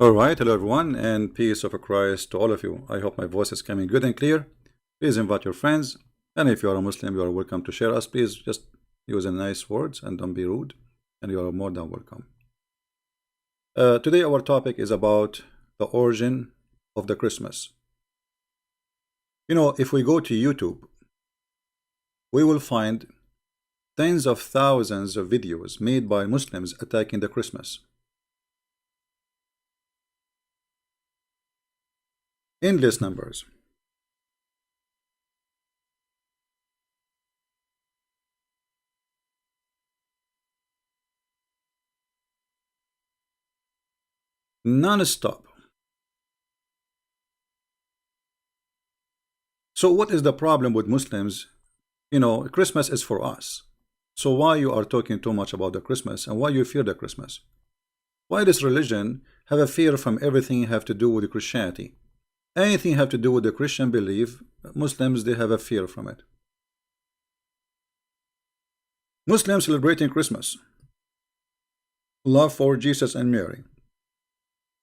All right, hello everyone, and peace of Christ to all of you. I hope my voice is coming good and clear. Please invite your friends, and if you are a Muslim, you are welcome to share us. Please just use nice words and don't be rude, and you are more than welcome. Today, our topic is about the origin of the Christmas. You know, if we go to YouTube, we will find tens of thousands of videos made by Muslims attacking the Christmas. Endless numbers. Non-stop. So what is the problem with Muslims? You know, Christmas is for us. So why you are talking too much about the Christmas, and why you fear the Christmas? Why this religion have a fear from everything have to do with Christianity? Anything have to do with the Christian belief, Muslims, they have a fear from it. Muslims celebrating Christmas, love for Jesus and Mary.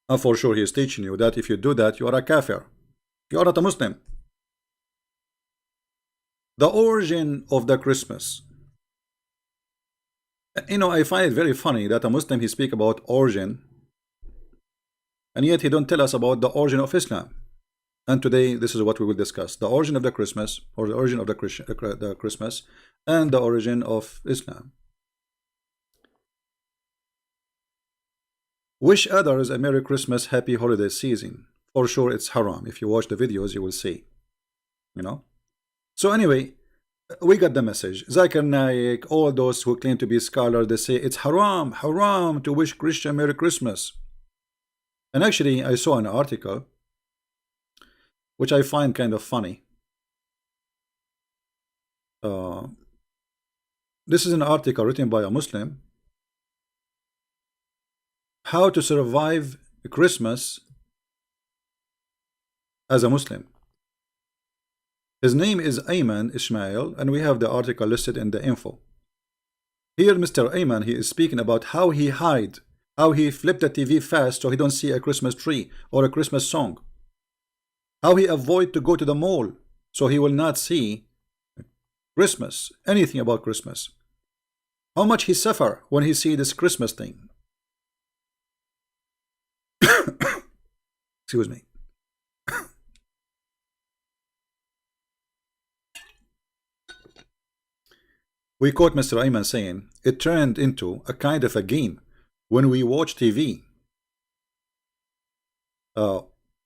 And for sure he is teaching you that if you do that, you are a kafir. You are not a Muslim. The origin of the Christmas. You know, I find it very funny that a Muslim he speak about origin, and yet he don't tell us about the origin of Islam. And today this is what we will discuss: the origin of the Christmas, or the origin of the Christmas, and the origin of Islam. Wish others a Merry Christmas, Happy Holiday Season. For sure it's haram. If you watch the videos you will see, you know. So anyway, we got the message. Zakir, Naik, all those who claim to be scholars, they say it's haram to wish Christian Merry Christmas. And actually I saw an article which I find kind of funny. This is an article written by a Muslim. How to survive Christmas as a Muslim. His name is Ayman Ismail, and we have the article listed in the info. Here Mr. Ayman, he is speaking about how he hide, how he flipped the TV fast so he don't see a Christmas tree or a Christmas song. How he avoid to go to the mall so he will not see Christmas, anything about Christmas. How much he suffer when he see this Christmas thing. Excuse me. We quote Mr. Ayman saying, it turned into a kind of a game when we watch TV.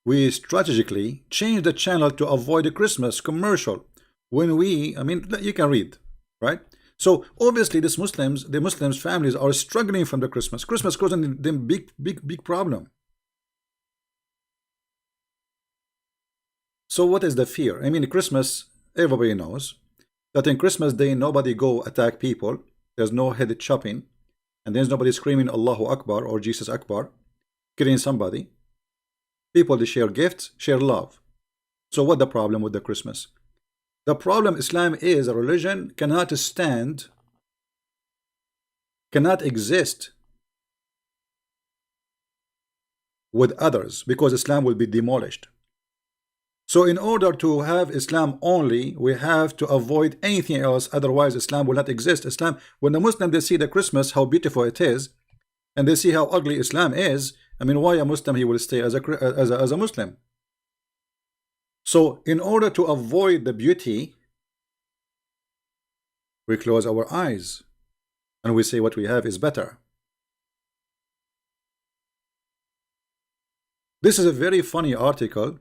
We strategically change the channel to avoid a Christmas commercial. When we, I mean, you can read, right? So obviously the Muslims families are struggling from the Christmas. Christmas causing them big problem. So what is the fear? I mean, Christmas, everybody knows that in Christmas day nobody go attack people. There's no head chopping, and there's nobody screaming Allahu Akbar or Jesus Akbar, killing somebody. People, they share gifts, share love. So what the problem with the Christmas? The problem, Islam is a religion cannot stand, cannot exist with others, because Islam will be demolished. So in order to have Islam only, we have to avoid anything else, otherwise Islam will not exist. Islam, when the Muslim they see the Christmas, how beautiful it is, and they see how ugly Islam is, I mean, why a Muslim he will stay as a Muslim? So in order to avoid the beauty, we close our eyes and we say what we have is better. This is a very funny article.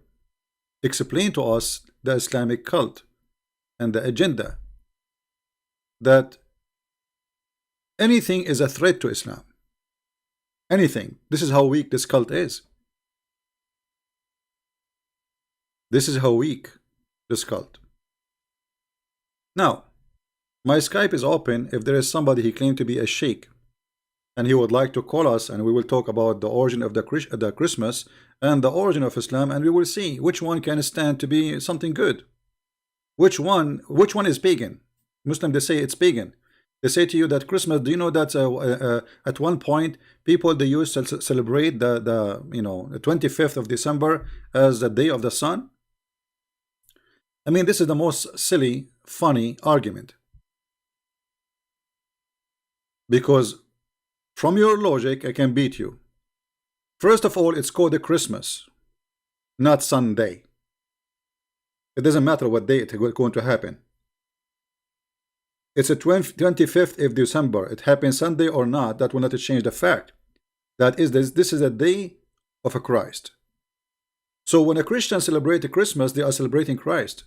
Explain to us the Islamic cult and the agenda, that anything is a threat to Islam. Anything. This is how weak this cult is. This is how weak this cult. Now, my Skype is open. If there is somebody he claimed to be a sheikh and he would like to call us, and we will talk about the origin of the Christmas and the origin of Islam, and we will see which one can stand to be something good. Which one is pagan? Muslim, they say it's pagan. They say to you that Christmas. Do you know that at one point people they used to celebrate the 25th of December as the day of the sun? I mean, this is the most silly, funny argument. Because from your logic, I can beat you. First of all, it's called a Christmas, not Sunday. It doesn't matter what day it's going to happen. It's the 25th of December. It happens Sunday or not, that will not change the fact. That is, this is a day of a Christ. So when a Christian celebrates Christmas, they are celebrating Christ.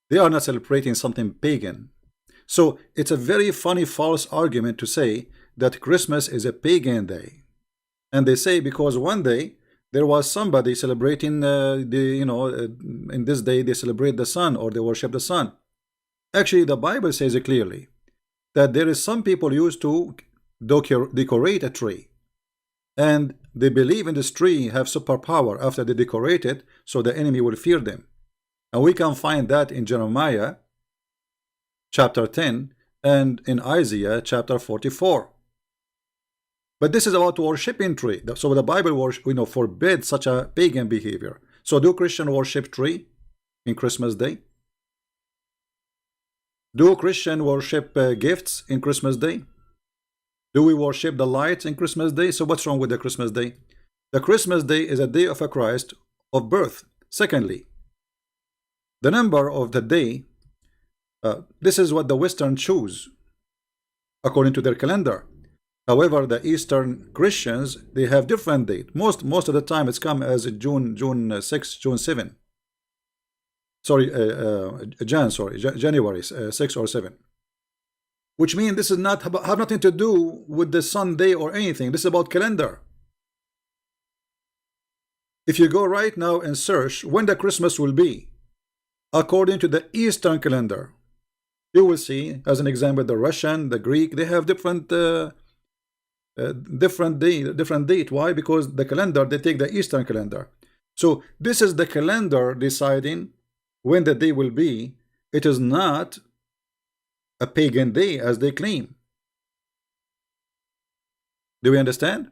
They are not celebrating something pagan. So it's a very funny false argument to say that Christmas is a pagan day. And they say because one day there was somebody celebrating in this day they celebrate the sun or they worship the sun. Actually, the Bible says it clearly that there is some people used to decorate a tree, and they believe in this tree have superpower after they decorate it, so the enemy will fear them. And we can find that in Jeremiah chapter 10 and in Isaiah chapter 44. But this is about worshiping tree. So the Bible forbids such a pagan behavior. So do Christian worship tree in Christmas Day? Do Christian worship gifts in Christmas Day? Do we worship the lights in Christmas Day? So what's wrong with the Christmas Day? The Christmas Day is a day of a Christ of birth. Secondly, the number of the day, this is what the Western choose according to their calendar. However, the Eastern Christians, they have different date. Most of the time it's come as June 6, June 7. January 6 or 7. Which means this is not have nothing to do with the Sunday or anything. This is about calendar. If you go right now and search when the Christmas will be, according to the Eastern calendar, you will see, as an example, the Russian, the Greek, they have different date. Why? Because the calendar, they take the Eastern calendar. So this is the calendar deciding when the day will be. It is not a pagan day as they claim. Do we understand?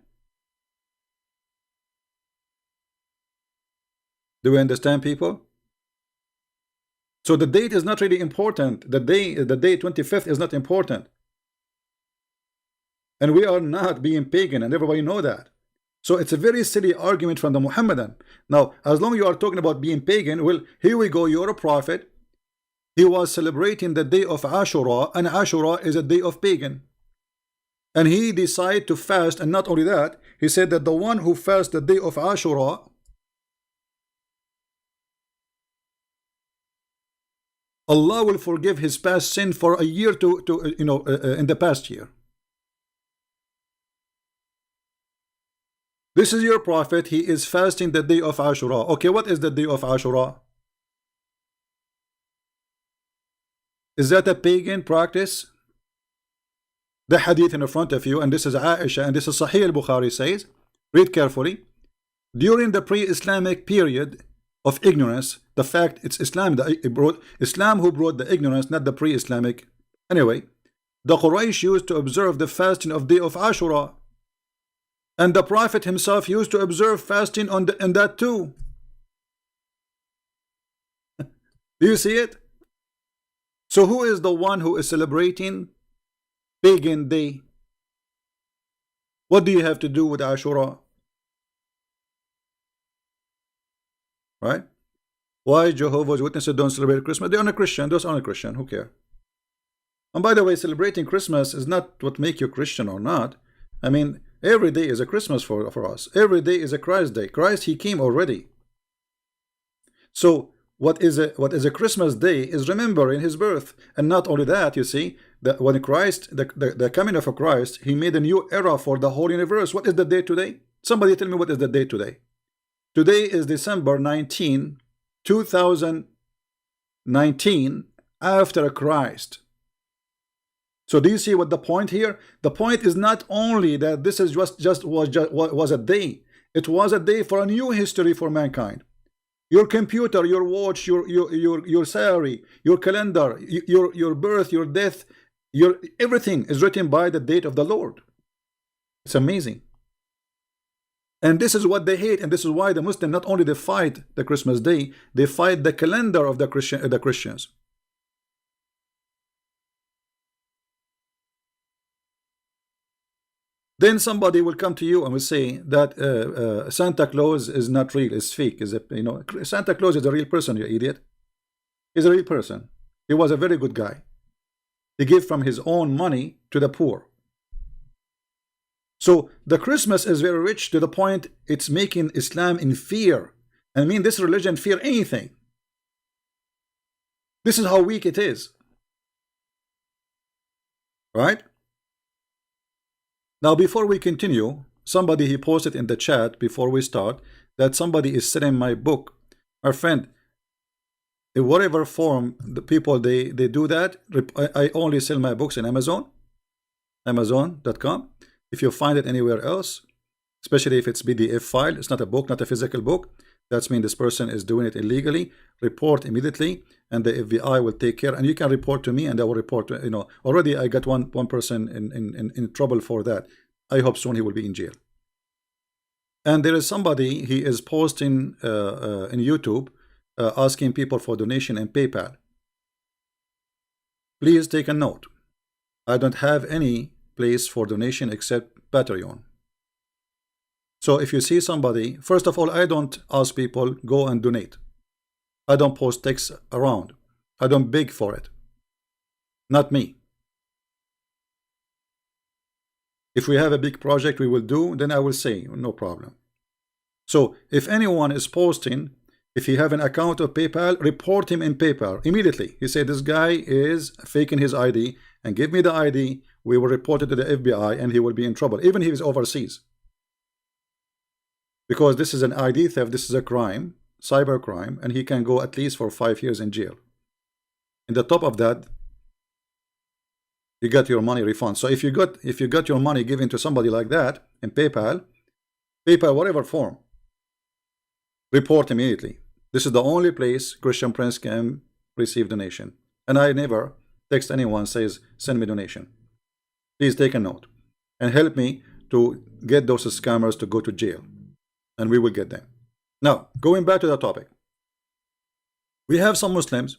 Do we understand, people? So the date is not really important. The day 25th is not important. And we are not being pagan, and everybody know that. So it's a very silly argument from the Muhammadan. Now, as long as you are talking about being pagan, well, here we go, you're a prophet. He was celebrating the day of Ashura, and Ashura is a day of pagan. And he decided to fast, and not only that, he said that the one who fasts the day of Ashura, Allah will forgive his past sin for a year in the past year. This is your prophet. He is fasting the day of Ashura. Okay, what is the day of Ashura? Is that a pagan practice? The hadith in front of you, and this is Aisha, and this is Sahih al-Bukhari says, read carefully. During the pre-Islamic period of ignorance, the fact it's Islam who brought the ignorance, not the pre-Islamic. Anyway, the Quraysh used to observe the fasting of day of Ashura. And the Prophet himself used to observe fasting on that too. Do you see it? So who is the one who is celebrating pagan day? What do you have to do with Ashura? Right? Why Jehovah's Witnesses don't celebrate Christmas? They are not Christian. Those aren't Christian. Who care? And by the way, celebrating Christmas is not what makes you Christian or not. I mean, every day is a Christmas for us. Every day is a Christ day. Christ, he came already. So what is a Christmas day is remembering his birth. And not only that, you see, that when Christ, the coming of a Christ, he made a new era for the whole universe. What is the day today? Somebody tell me what is the day today. Today is December 19, 2019, after Christ. So do you see what the point here? The point is not only that this is was a day. It was a day for a new history for mankind. Your computer, your watch, your salary, your calendar, your birth, your death, your everything is written by the date of the Lord. It's amazing. And this is what they hate, and this is why the Muslim not only they fight the Christmas day, they fight the calendar of the Christians. Then somebody will come to you and will say that Santa Claus is not real, it's fake. Is it, Santa Claus is a real person, you idiot. He's a real person. He was a very good guy. He gave from his own money to the poor. So the Christmas is very rich to the point it's making Islam in fear. I mean, this religion fear anything. This is how weak it is. Right? Now, before we continue, somebody he posted in the chat before we start that somebody is selling my book. My friend, in whatever form the people they do that, I only sell my books in Amazon.com. If you find it anywhere else, especially if it's PDF file, it's not a book, not a physical book, that's mean this person is doing it illegally. Report immediately, and the FBI will take care. And you can report to me, and I will report to, already I got one person in trouble for that. I hope soon he will be in jail. And there is somebody, he is posting in YouTube asking people for donation in PayPal. Please take a note. I don't have any place for donation except Patreon. So if you see somebody, first of all, I don't ask people go and donate. I don't post texts around. I don't beg for it. Not me. If we have a big project we will do, then I will say no problem. So if anyone is posting, if you have an account of PayPal, report him in PayPal immediately. He said this guy is faking his ID, and give me the ID. We will report it to the FBI, and he will be in trouble, even if he is overseas. Because this is an ID theft, this is a crime, cyber crime, and he can go at least for 5 years in jail. In the top of that, you got your money refunded. So if you got your money given to somebody like that in PayPal, whatever form, report immediately. This is the only place Christian Prince can receive donation. And I never text anyone says send me donation. Please take a note and help me to get those scammers to go to jail, and we will get them. Now, going back to the topic, we have some Muslims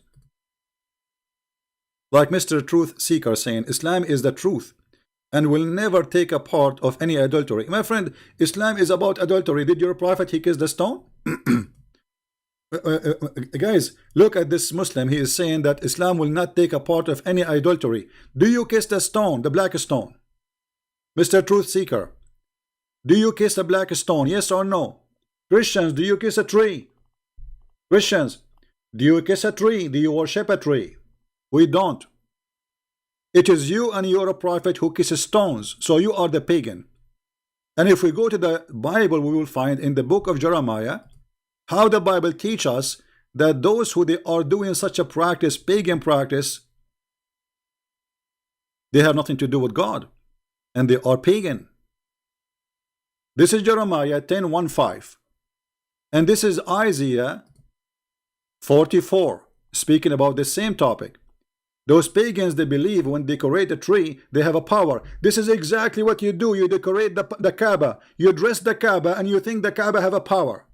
like Mr. Truth Seeker saying Islam is the truth and will never take a part of any adultery. My friend, Islam is about adultery. Did your prophet he kissed the stone? Guys, look at this Muslim. He is saying that Islam will not take a part of any adultery. Do you kiss the stone, the black stone? Mr. Truth Seeker, do you kiss a black stone? Yes or no? Christians, do you kiss a tree? Christians, do you kiss a tree? Do you worship a tree? We don't. It is you and your prophet who kisses stones. So you are the pagan. And if we go to the Bible, we will find in the book of Jeremiah how the Bible teaches us that those who they are doing such a practice, pagan practice, they have nothing to do with God, and they are pagan. This is Jeremiah 10:1-5, and this is Isaiah 44, speaking about the same topic. Those pagans, they believe when they decorate a tree, they have a power. This is exactly what you do. You decorate the Kaaba, you dress the Kaaba, and you think the Kaaba have a power.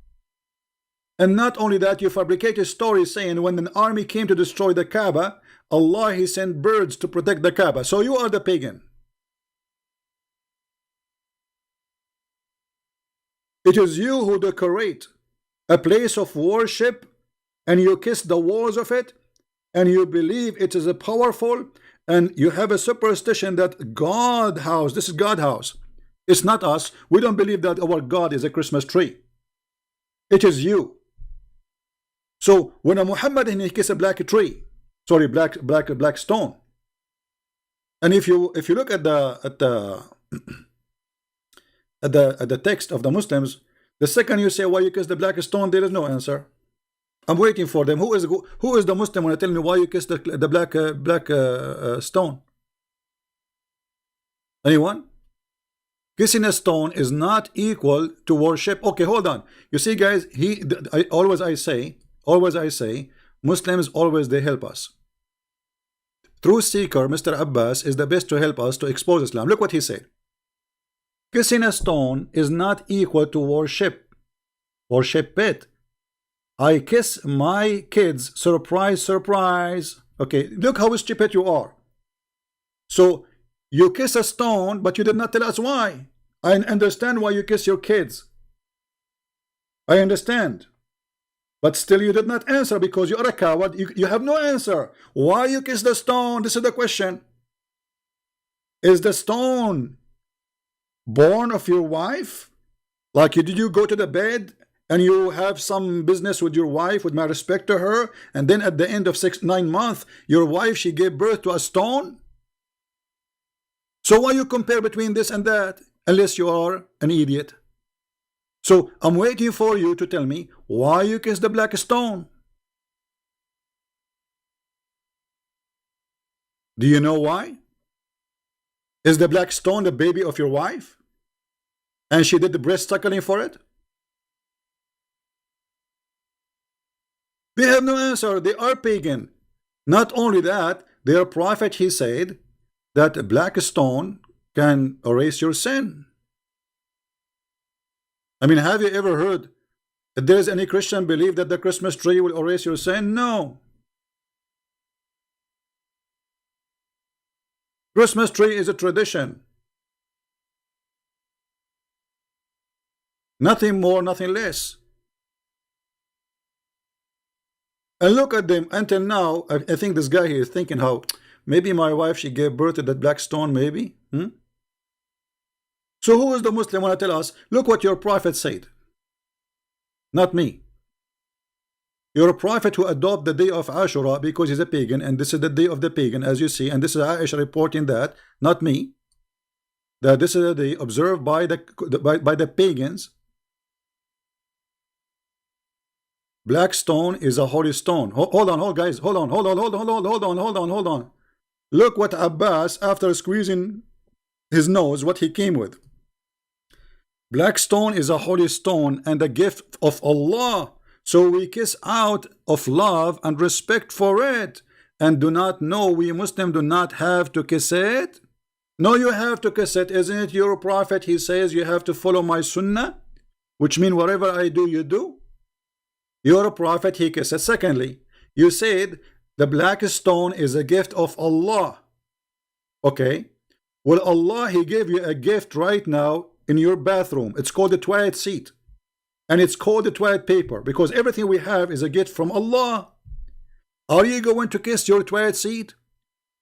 And not only that, you fabricate a story saying when an army came to destroy the Kaaba, Allah he sent birds to protect the Kaaba. So you are the pagan. It is you who decorate a place of worship, and you kiss the walls of it, and you believe it is a powerful, and you have a superstition that God house, this is God house. It's not us. We don't believe that our God is a Christmas tree. It is you. So when a Muhammad he kiss a black tree, sorry, black stone, and if you look at the text of the Muslims, the second you say why you kiss the black stone, there is no answer. I'm waiting for them. Who is the Muslim when I tell me why you kiss the black stone? Anyone? Kissing a stone is not equal to worship. Okay, hold on. You see, guys, always I say, Muslims always they help us. Truth seeker, Mr. Abbas, is the best to help us to expose Islam. Look what he said. Kissing a stone is not equal to worship. Worship it. I kiss my kids. Surprise, surprise. Okay, look how stupid you are. So you kiss a stone, but you did not tell us why. I understand why you kiss your kids. I understand. But still you did not answer because you are a coward. You have no answer. Why you kiss the stone? This is the question. Is the stone born of your wife? Like, did you go to the bed and you have some business with your wife, with my respect to her, and then at the end of 9 months, your wife, she gave birth to a stone? So why you compare between this and that, unless you are an idiot? So I'm waiting for you to tell me why you kiss the black stone. Do you know why? Is the black stone the baby of your wife? And she did the breast suckling for it? They have no answer. They are pagan. Not only that, their prophet, he said that a black stone can erase your sin. I mean, have you ever heard that there is any Christian believe that the Christmas tree will erase your sin? No. Christmas tree is a tradition. Nothing more, nothing less. And look at them until now. I think this guy here is thinking how maybe my wife, she gave birth to that black stone, maybe. So who is the Muslim want to tell us, look what your prophet said? Not me. Your prophet who adopt the day of Ashura because he's a pagan, and this is the day of the pagan, as you see, and this is Aisha reporting that, not me, that this is a day observed by the pagans. Black stone is a holy stone. Hold on, guys. Hold on. Look what Abbas, after squeezing his nose, what he came with. Black stone is a holy stone and a gift of Allah. So we kiss out of love and respect for it. And do not know, we Muslims do not have to kiss it. No, you have to kiss it. Isn't it your prophet? He says you have to follow my sunnah, which means whatever I do, you do. Your prophet, he kisses. Secondly, you said the black stone is a gift of Allah. Okay. Well, Allah, he gave you a gift right now in your bathroom. It's called the toilet seat. And it's called the toilet paper because everything we have is a gift from Allah. Are you going to kiss your toilet seat?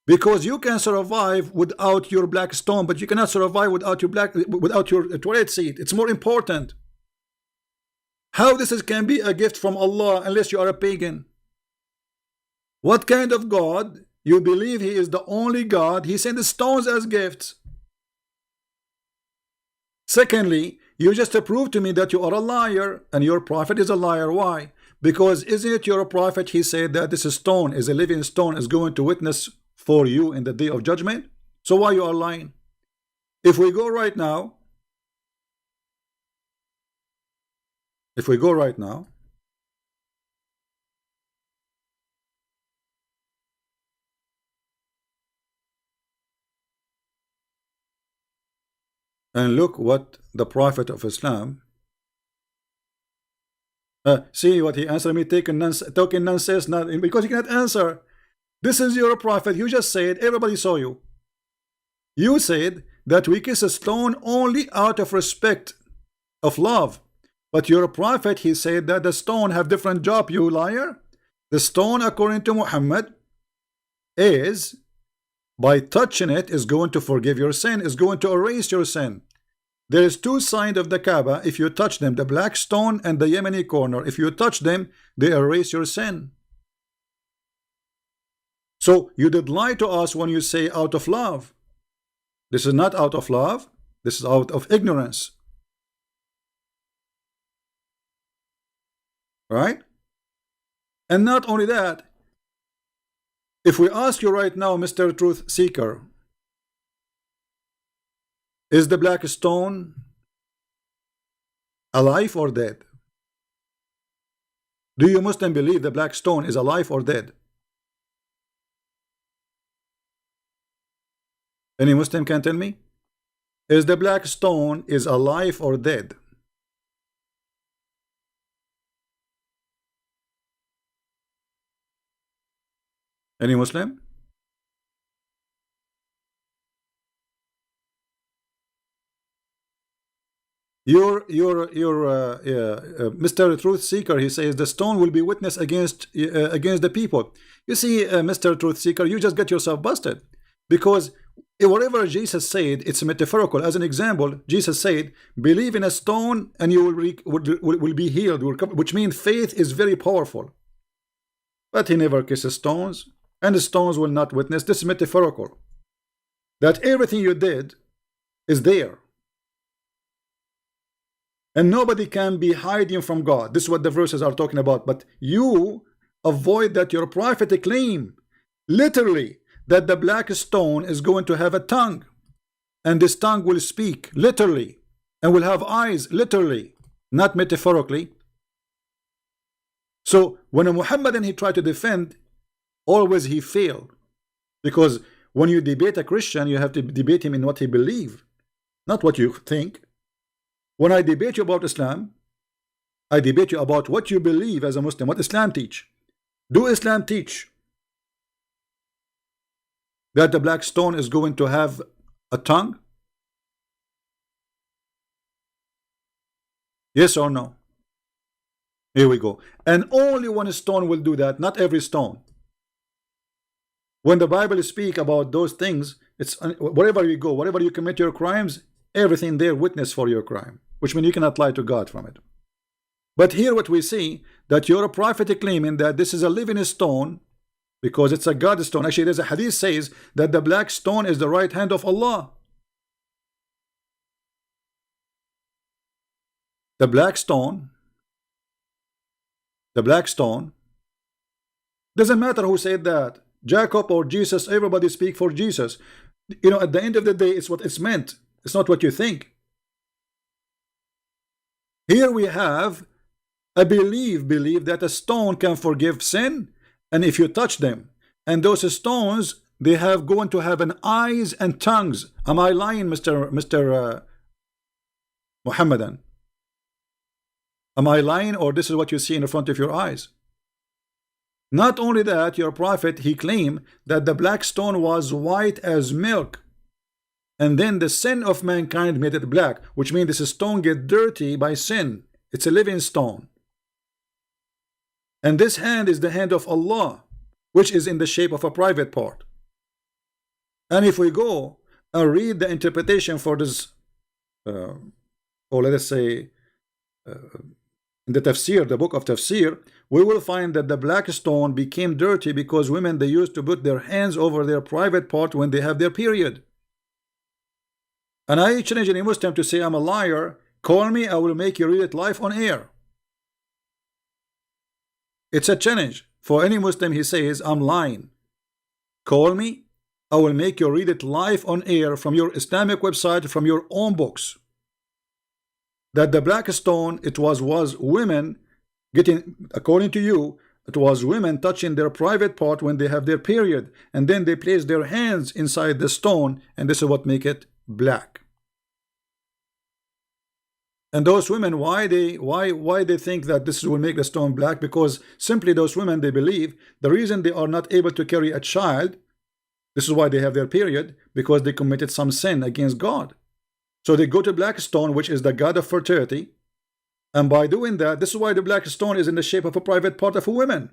Because you can survive without your black stone, but you cannot survive without your toilet seat. It's more important. How this can be a gift from Allah unless you are a pagan? What kind of God? You believe he is the only God. He sent the stones as gifts. Secondly, you just prove to me that you are a liar and your prophet is a liar. Why? Because isn't it your prophet? He said that this stone is a living stone, is going to witness for you in the day of judgment. So why you are lying? If we go right now, and look what the prophet of Islam, see what he answered me, talking nonsense, nothing, because he cannot answer. This is your prophet. You just said, everybody saw you. You said that we kiss a stone only out of respect, of love. But your prophet, he said that the stone have different job, you liar. The stone, according to Muhammad, is by touching it is going to forgive your sin, is going to erase your sin. There is two sides of the Kaaba. If you touch them, the black stone and the Yemeni corner, if you touch them, they erase your sin. So you did lie to us when you say out of love. This is not out of love. This is out of ignorance. Right? And not only that, if we ask you right now, Mr. Truth Seeker, Is the black stone alive or dead? Do you Muslim believe the black stone is alive or dead? Any Muslim can tell me? Is the black stone is alive or dead? Any Muslim? Your Mr. Truth Seeker, he says the stone will be witness against the people. You see, Mr. Truth Seeker, you just get yourself busted, because whatever Jesus said, it's metaphorical. As an example, Jesus said, "Believe in a stone and you will be healed," which means faith is very powerful. But he never kisses stones, and the stones will not witness. This is metaphorical. That everything you did is there. And nobody can be hiding from God. This is what the verses are talking about. But you avoid that your prophet claim, literally, that the black stone is going to have a tongue. And this tongue will speak, literally. And will have eyes, literally. Not metaphorically. So, when a Muhammadan he tried to defend, always he failed. Because when you debate a Christian, you have to debate him in what he believes, not what you think. When I debate you about Islam, I debate you about what you believe as a Muslim, what Islam teach. Do Islam teach that the black stone is going to have a tongue? Yes or no? Here we go. And only one stone will do that, not every stone. When the Bible speak about those things, it's wherever you go, wherever you commit your crimes, everything there witness for your crime, which means you cannot lie to God from it. But here what we see, that you're a prophet claiming that this is a living stone because it's a God stone. Actually, there's a hadith says that the black stone is the right hand of Allah. The black stone doesn't matter who said that, Jacob or Jesus, everybody speak for Jesus. You know, at the end of the day, it's what it's meant. It's not what you think. Here we have a belief that a stone can forgive sin, and if you touch them, and those stones, they have going to have an eyes and tongues. Am I lying, Mr. Muhammadan? Am I lying, or this is what you see in front of your eyes? Not only that, your prophet, he claimed that the black stone was white as milk. And then the sin of mankind made it black, which means this stone get dirty by sin. It's a living stone. And this hand is the hand of Allah, which is in the shape of a private part. And if we go and read the interpretation for this, or let us say, in the tafsir, the book of tafsir, we will find that the black stone became dirty because women, they used to put their hands over their private part when they have their period. And I challenge any Muslim to say I'm a liar. Call me, I will make you read it live on air. It's a challenge for any Muslim. He says I'm lying. Call me, I will make you read it live on air from your Islamic website, from your own books. That the black stone, it was women getting, according to you, it was women touching their private part when they have their period, and then they place their hands inside the stone, and this is what make it black. And those women, why they think that this will make the stone black? Because simply those women, they believe the reason they are not able to carry a child, this is why they have their period, because they committed some sin against God. So they go to black stone, which is the god of fertility, and by doing that, this is why the black stone is in the shape of a private part of a woman.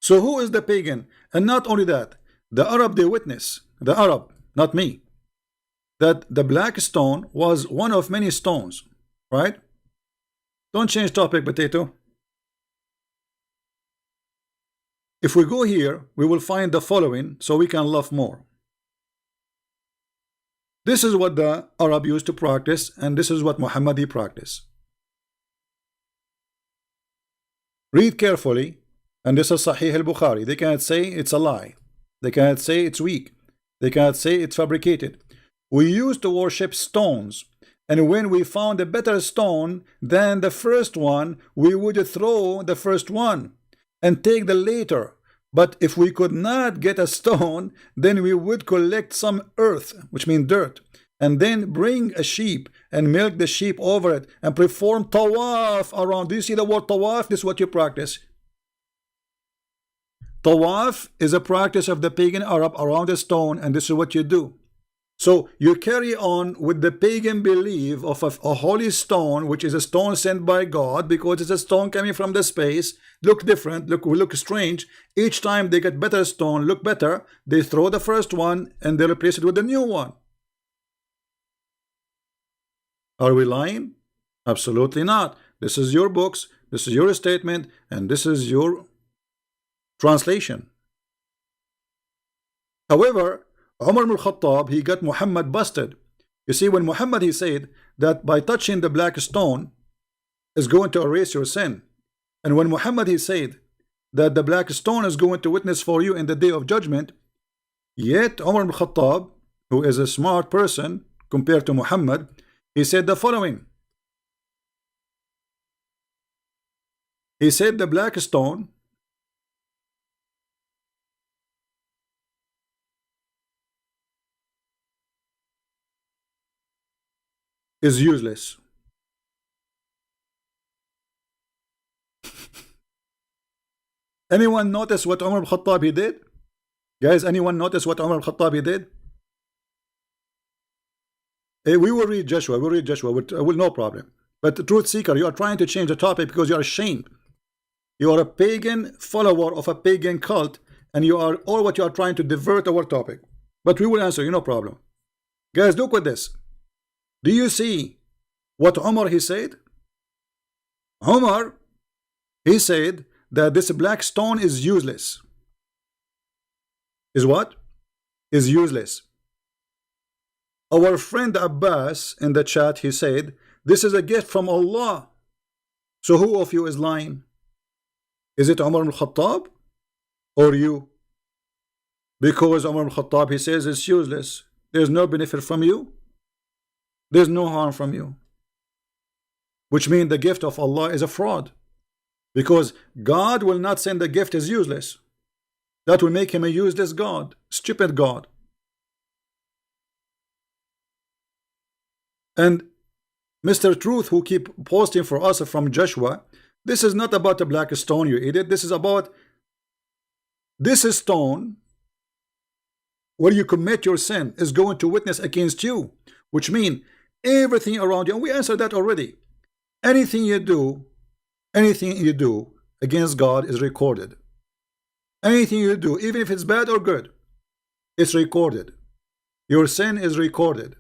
So who is the pagan? And not only that, the Arab, they witness, the Arab, not me, that the black stone was one of many stones, right? Don't change topic, potato. If we go here, we will find the following so we can love more. This is what the Arab used to practice, and this is what Muhammadi practice. Read carefully, And this is Sahih al-Bukhari. They cannot say it's a lie. They cannot say it's weak. They cannot say it's fabricated. We used to worship stones, and when we found a better stone than the first one, we would throw the first one and take the later. But if we could not get a stone, then we would collect some earth, which means dirt, and then bring a sheep and milk the sheep over it and perform tawaf around. Do you see the word tawaf? This is what you practice. Tawaf is a practice of the pagan Arab around a stone, and this is what you do. So you carry on with the pagan belief of a holy stone, which is a stone sent by God, because it's a stone coming from the space, look different, look strange. Each time they get better stone, look better, they throw the first one and they replace it with a new one. Are we lying? Absolutely not. This is your books, this is your statement, and this is your translation. However, Umar ibn al-Khattab, he got Muhammad busted. You see, when Muhammad, he said that by touching the black stone is going to erase your sin. And when Muhammad, he said that the black stone is going to witness for you in the day of judgment, yet Umar ibn al-Khattab, who is a smart person compared to Muhammad, he said the following. He said the black stone is useless. Anyone notice what Umar al-Khattab he did? Guys, anyone notice what Umar al-Khattab he did? We will read Joshua, we'll read Joshua, will no problem. But the truth seeker, you are trying to change the topic because you are ashamed. You are a pagan follower of a pagan cult, and you are all what you are trying to divert our topic. But we will answer you, no problem. Guys, look at this. Do you see what Umar he said? Umar, he said that this black stone is useless. Is what? Is useless. Our friend Abbas in the chat, he said, this is a gift from Allah. So who of you is lying? Is it Umar al-Khattab or you? Because Umar al-Khattab, he says it's useless. There's no benefit from you. There's no harm from you. Which means the gift of Allah is a fraud. Because God will not send the gift as useless. That will make him a useless God. Stupid God. And Mr. Truth, who keep posting for us from Joshua, this is not about a black stone, you idiot. This is about this stone where you commit your sin is going to witness against you, which means everything around you. And we answered that already. Anything you do against God is recorded. Anything you do, even if it's bad or good, it's recorded. Your sin is recorded.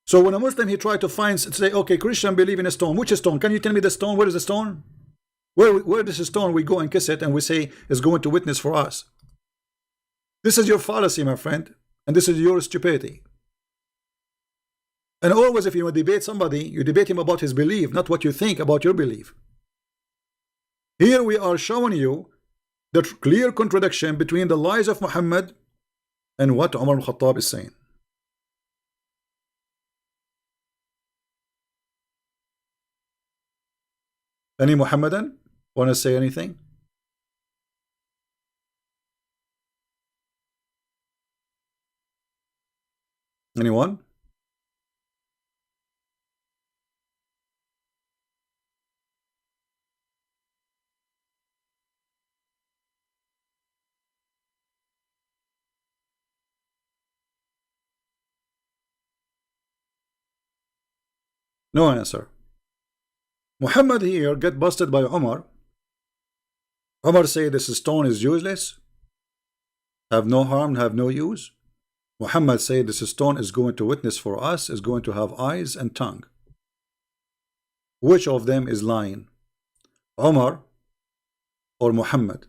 So when a Muslim he tried to say, okay, Christian believe in a stone. Which stone? Can you tell me the stone? Where is the stone? Where is the stone? We go and kiss it and we say it's going to witness for us. This is your fallacy, my friend, and this is your stupidity. And always, if you debate somebody, you debate him about his belief, not what you think about your belief. Here we are showing you the clear contradiction between the lies of Muhammad and what Umar al-Khattab is saying. Any Muhammadan want to say anything? Anyone? No answer. Muhammad here get busted by Umar. Umar say this stone is useless, have no harm, have no use. Muhammad say this stone is going to witness for us, is going to have eyes and tongue. Which of them is lying? Umar or Muhammad?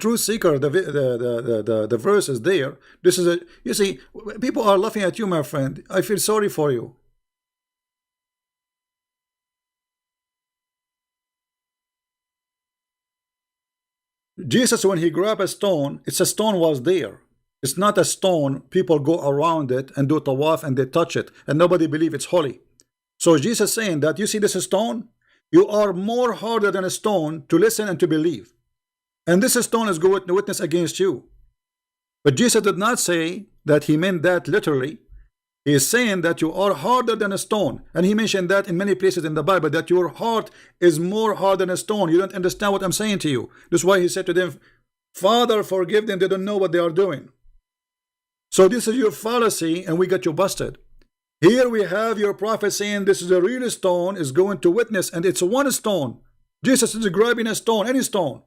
truth seeker, the verse is there. This is a, you see, people are laughing at you, my friend. I feel sorry for you. Jesus, when he grabbed a stone, it's a stone was there. It's not a stone. People go around it and do tawaf and they touch it, and nobody believe it's holy. So Jesus saying that, you see this stone, you are more harder than a stone to listen and to believe, and this stone is going to witness against you. But Jesus did not say that he meant that literally. He is saying that you are harder than a stone, and he mentioned that in many places in the Bible, that your heart is more hard than a stone. You don't understand what I'm saying to you. That's why he said to them, Father, forgive them, they don't know what they are doing. So this is your fallacy, and we got you busted. Here we have your prophet saying this is a real stone, is going to witness, and it's one stone. Jesus is grabbing a stone, any stone.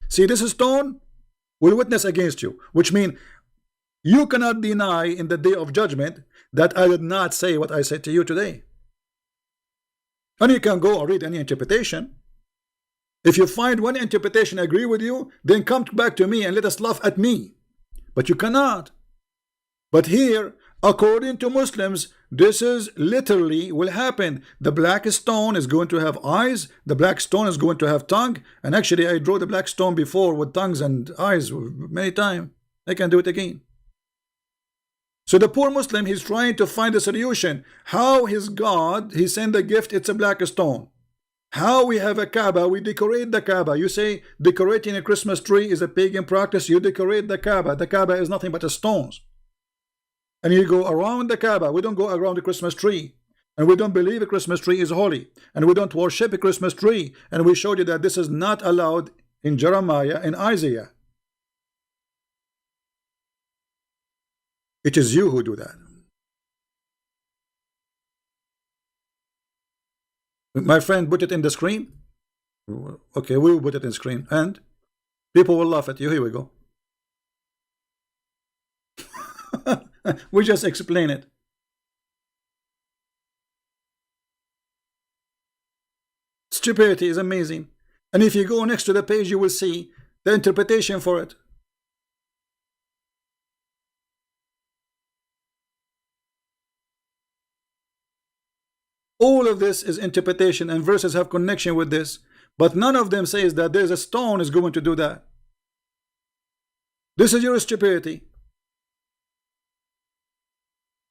See, this stone will witness against you, which means you cannot deny in the day of judgment that I did not say what I said to you today. And you can go and read any interpretation. If you find one interpretation agree with you, then come back to me and let us laugh at me. But you cannot. But here, according to Muslims, this is literally will happen. The black stone is going to have eyes. The black stone is going to have tongue. And actually, I drew the black stone before with tongues and eyes many times. I can do it again. So the poor Muslim, he's trying to find a solution. How his God, he sent a gift, it's a black stone. How we have a Kaaba, we decorate the Kaaba. You say decorating a Christmas tree is a pagan practice. You decorate the Kaaba. The Kaaba is nothing but a stones. And you go around the Kaaba. We don't go around the Christmas tree. And we don't believe a Christmas tree is holy. And we don't worship a Christmas tree. And we showed you that this is not allowed in Jeremiah and Isaiah. It is you who do that. My friend, put it in the screen. Okay, we will put it in screen. And people will laugh at you. Here we go. We just explain it. Stupidity is amazing. And if you go next to the page, you will see the interpretation for it. All of this is interpretation, and verses have connection with this, but none of them says that there's a stone is going to do that. This is your stupidity.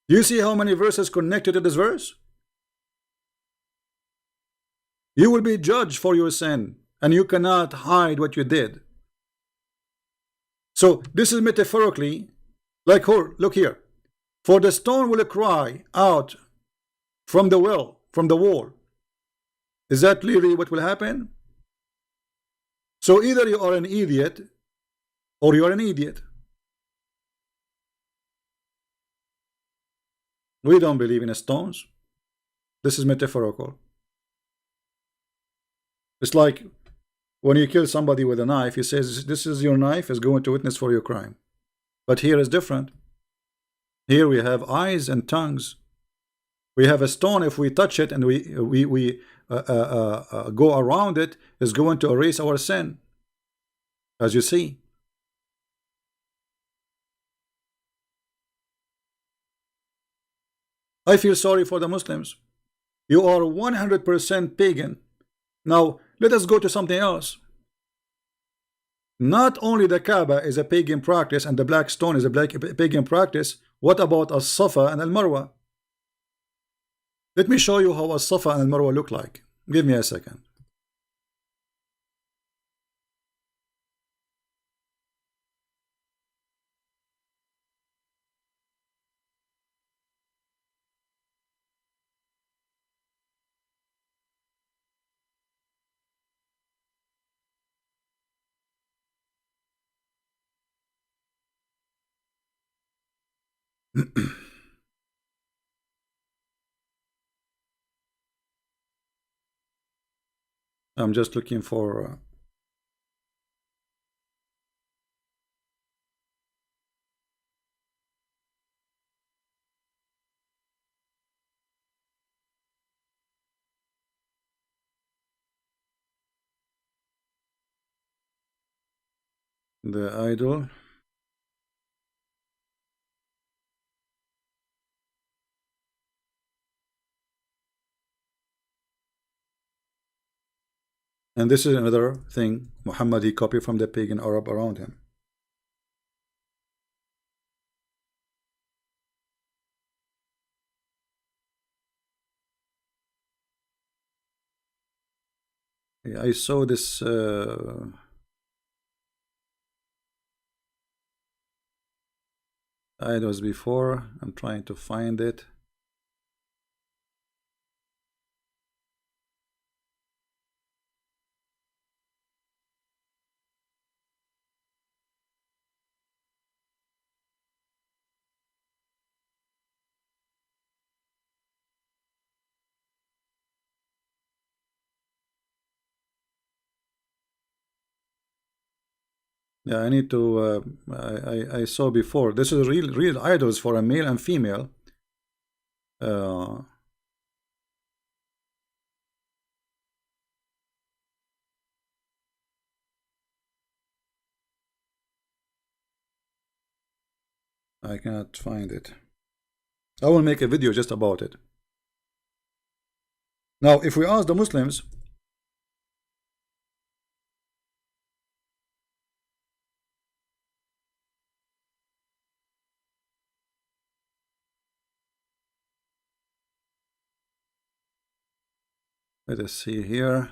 You see how many verses connected to this verse? You will be judged for your sin, and you cannot hide what you did. So this is metaphorically, like, look here. For the stone will cry out from the well, from the wall. Is that clearly what will happen? So either you are an idiot or you are an idiot. We don't believe in stones. This is metaphorical. It's like when you kill somebody with a knife, he says, this is your knife, is going to witness for your crime. But here is different. Here we have eyes and tongues. We have a stone, if we touch it and we go around it, is going to erase our sin, as you see. I feel sorry for the Muslims. You are 100% pagan. Now, let us go to something else. Not only the Kaaba is a pagan practice and the black stone is a pagan practice, what about As-Safa and Al-Marwa? Let me show you how As-Safa and Al-Marwa look like. Give me a second. I'm just looking for The idol. And this is another thing Muhammad he copied from the pagan Arab around him. Yeah, I saw this idols before. I'm trying to find it. Yeah, I need to. I saw before. This is real idols for a male and female. I cannot find it. I will make a video just about it. Now, if we ask the Muslims, let us see here.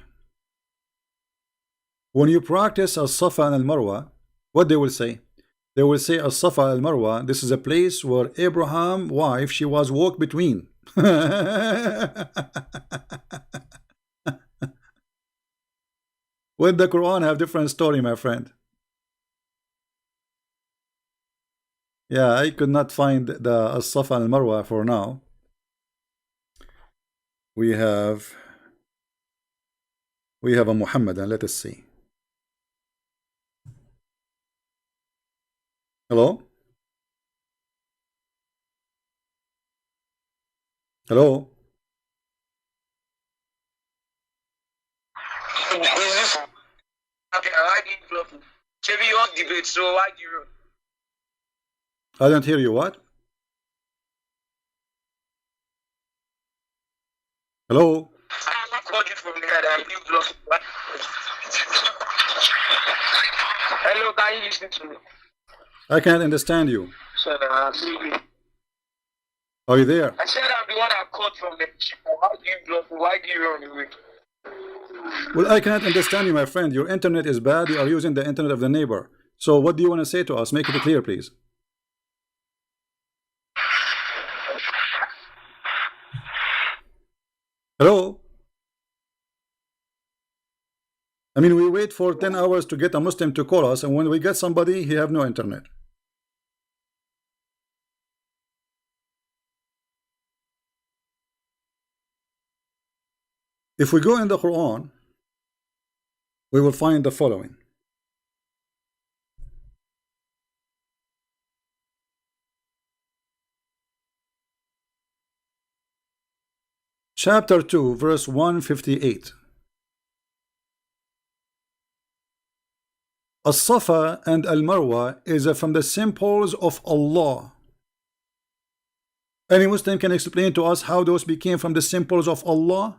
When you practice As-Safa and Al-Marwa, what they will say? They will say As-Safa and Al-Marwa, this is a place where Abraham's wife, she was walked between. When the Quran have different story, my friend. Yeah, I could not find the As-Safa and Al-Marwa for now. We have a Muhammad, and let us see. Hello? Hello? Okay, I did Chevy on debate, so why do you? I don't hear you. What? Hello? I called you from there. I did block. Hello, can you listen to me? I can't understand you. So, Are you there? I said I'm the one I called from the chip. Why do you block? Why do you run away? Well, I can't understand you, my friend. Your internet is bad. You are using the internet of the neighbor. So what do you want to say to us? Make it clear, please. Hello? I mean, we wait for 10 hours to get a Muslim to call us, and when we get somebody, he have no internet. If we go in the Quran, we will find the following. Chapter 2, verse 158. As-Safa and Al-Marwa is from the symbols of Allah. Any Muslim can explain to us how those became from the symbols of Allah?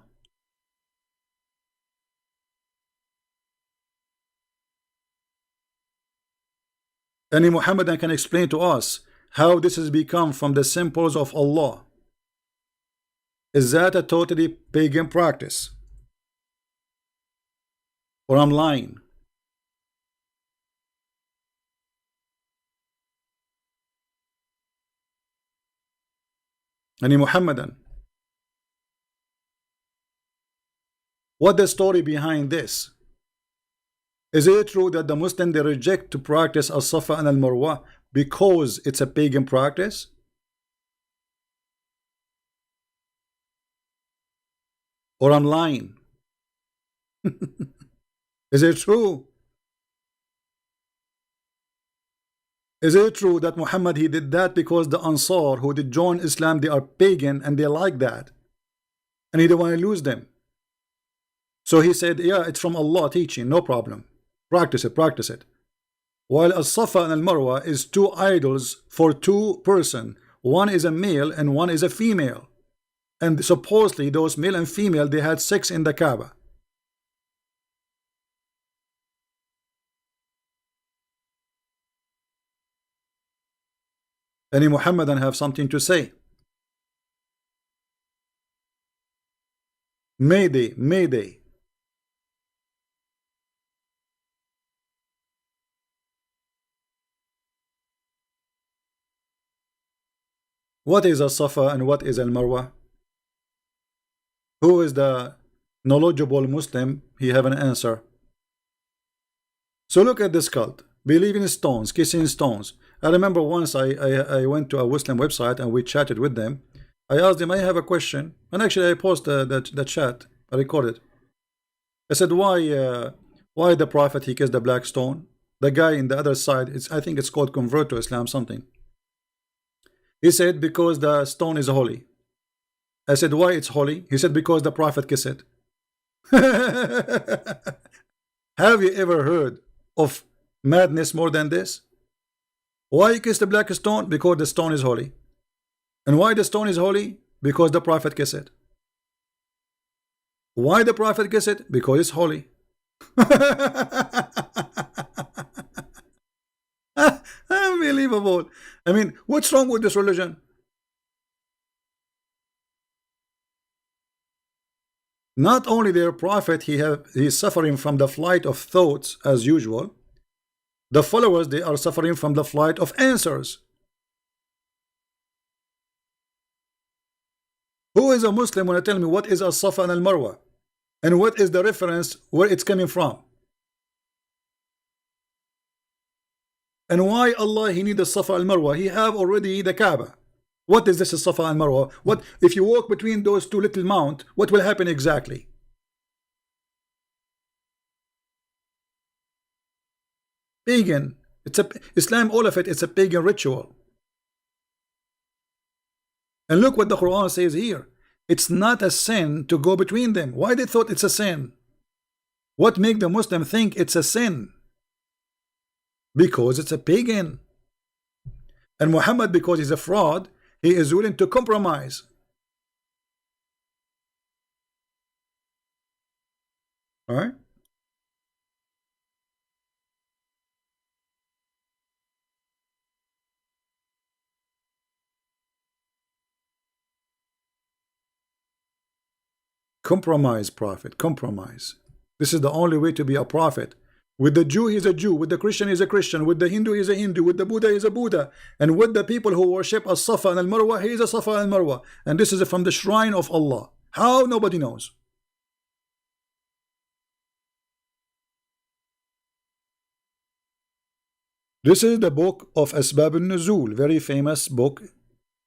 Any Muhammadan can explain to us how this has become from the symbols of Allah? Is that a totally pagan practice? Or I'm lying? Any Muhammadan? What the story behind this? Is it true that the Muslim they reject to practice As-Safa and Al-Marwa because it's a pagan practice? Or I'm lying? Is it true? Is it true that Muhammad he did that because the Ansar who did join Islam they are pagan and they like that and he didn't want to lose them? So he said, yeah, it's from Allah teaching, no problem. Practice it, practice it. while as-Safa and al-Marwa is two idols for two person. One is a male and one is a female, and supposedly those male and female, they had sex in the Kaaba. Any Muhammadan have something to say? Mayday, Mayday. What is as-Safa and what is al-Marwa? Who is the knowledgeable Muslim? He have an answer. So look at this cult. Believe in stones, kissing stones. I remember once I went to a Muslim website and we chatted with them. I asked them, I have a question, and actually I posted the chat. I recorded. I said, why the Prophet he kissed the black stone? The guy in the other side, I think it's called convert to Islam something. He said because the stone is holy. I said, why it's holy? He said because the Prophet kissed it. Have you ever heard of madness more than this? Why you kiss the black stone? Because the stone is holy. And why the stone is holy? Because the Prophet kissed it. Why the Prophet kissed it? Because it's holy. Unbelievable. I mean, what's wrong with this religion? Not only their prophet, he's suffering from the flight of thoughts as usual. The followers, they are suffering from the flight of answers. Who is a Muslim when I tell me what is as-Safa and al-Marwa? And what is the reference where it's coming from? And why Allah he need the Safa al-Marwa? He have already the Kaaba. What is this Safa and Marwa? What if you walk between those two little mount? What will happen exactly? Pagan. It's a Islam. All of it. It's a pagan ritual. And look what the Quran says here. It's not a sin to go between them. Why they thought it's a sin? What make the Muslim think it's a sin? Because it's a pagan. And Muhammad, because he's a fraud, he is willing to compromise. All right. Compromise, prophet. Compromise. This is the only way to be a prophet. With the Jew, he's a Jew. With the Christian, he's a Christian. With the Hindu, he's a Hindu. With the Buddha, he's a Buddha. And with the people who worship as-Safa and al-Marwa, he is a Safa and al-Marwa. And this is from the shrine of Allah. How? Nobody knows. This is the book of Asbab al-Nuzul, very famous book.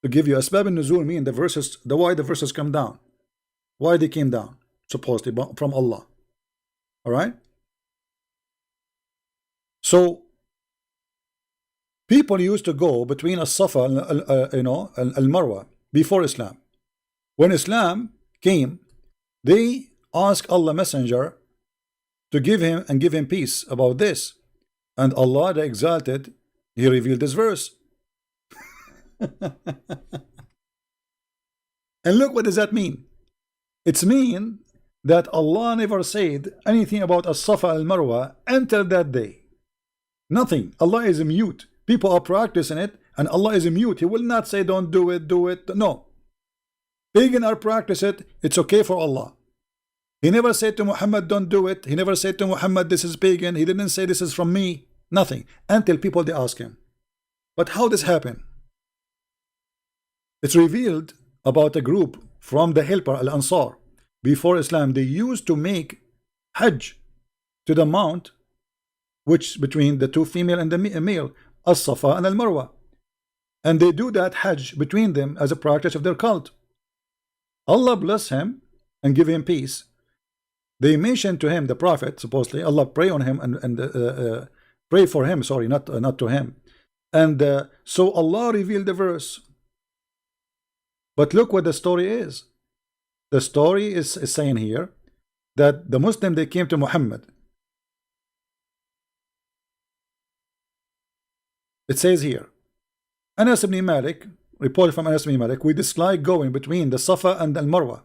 To give you Asbab al-Nuzul mean the verses, why the verses come down. Why they came down, supposedly from Allah. All right. So people used to go between as-Safa and al-Marwa before Islam. When Islam came, they asked Allah Messenger to give him peace about this, and Allah the Exalted, he revealed this verse. And look, what does that mean? It's mean that Allah never said anything about as-Safa al-Marwa until that day. Nothing. Allah is mute. People are practicing it, and Allah is mute. He will not say, don't do it, do it. No. Pagan are practicing it. It's okay for Allah. He never said to Muhammad, don't do it. He never said to Muhammad, this is pagan. He didn't say this is from me. Nothing. Until people, they ask him. But how this happen? It's revealed about a group from the helper, Al-Ansar. Before Islam, they used to make Hajj to the mount, which between the two female and the male, as-Safa and al-Marwa. And they do that Hajj between them as a practice of their cult. Allah bless him and give him peace. They mentioned to him, the Prophet, supposedly, Allah pray on him and pray for him, sorry, not to him. And so Allah revealed the verse. But look what the story is. The story is saying here that the Muslim, they came to Muhammad. It says here, Anas ibn Malik, reported from Anas ibn Malik, we dislike going between the Safa and Al Marwa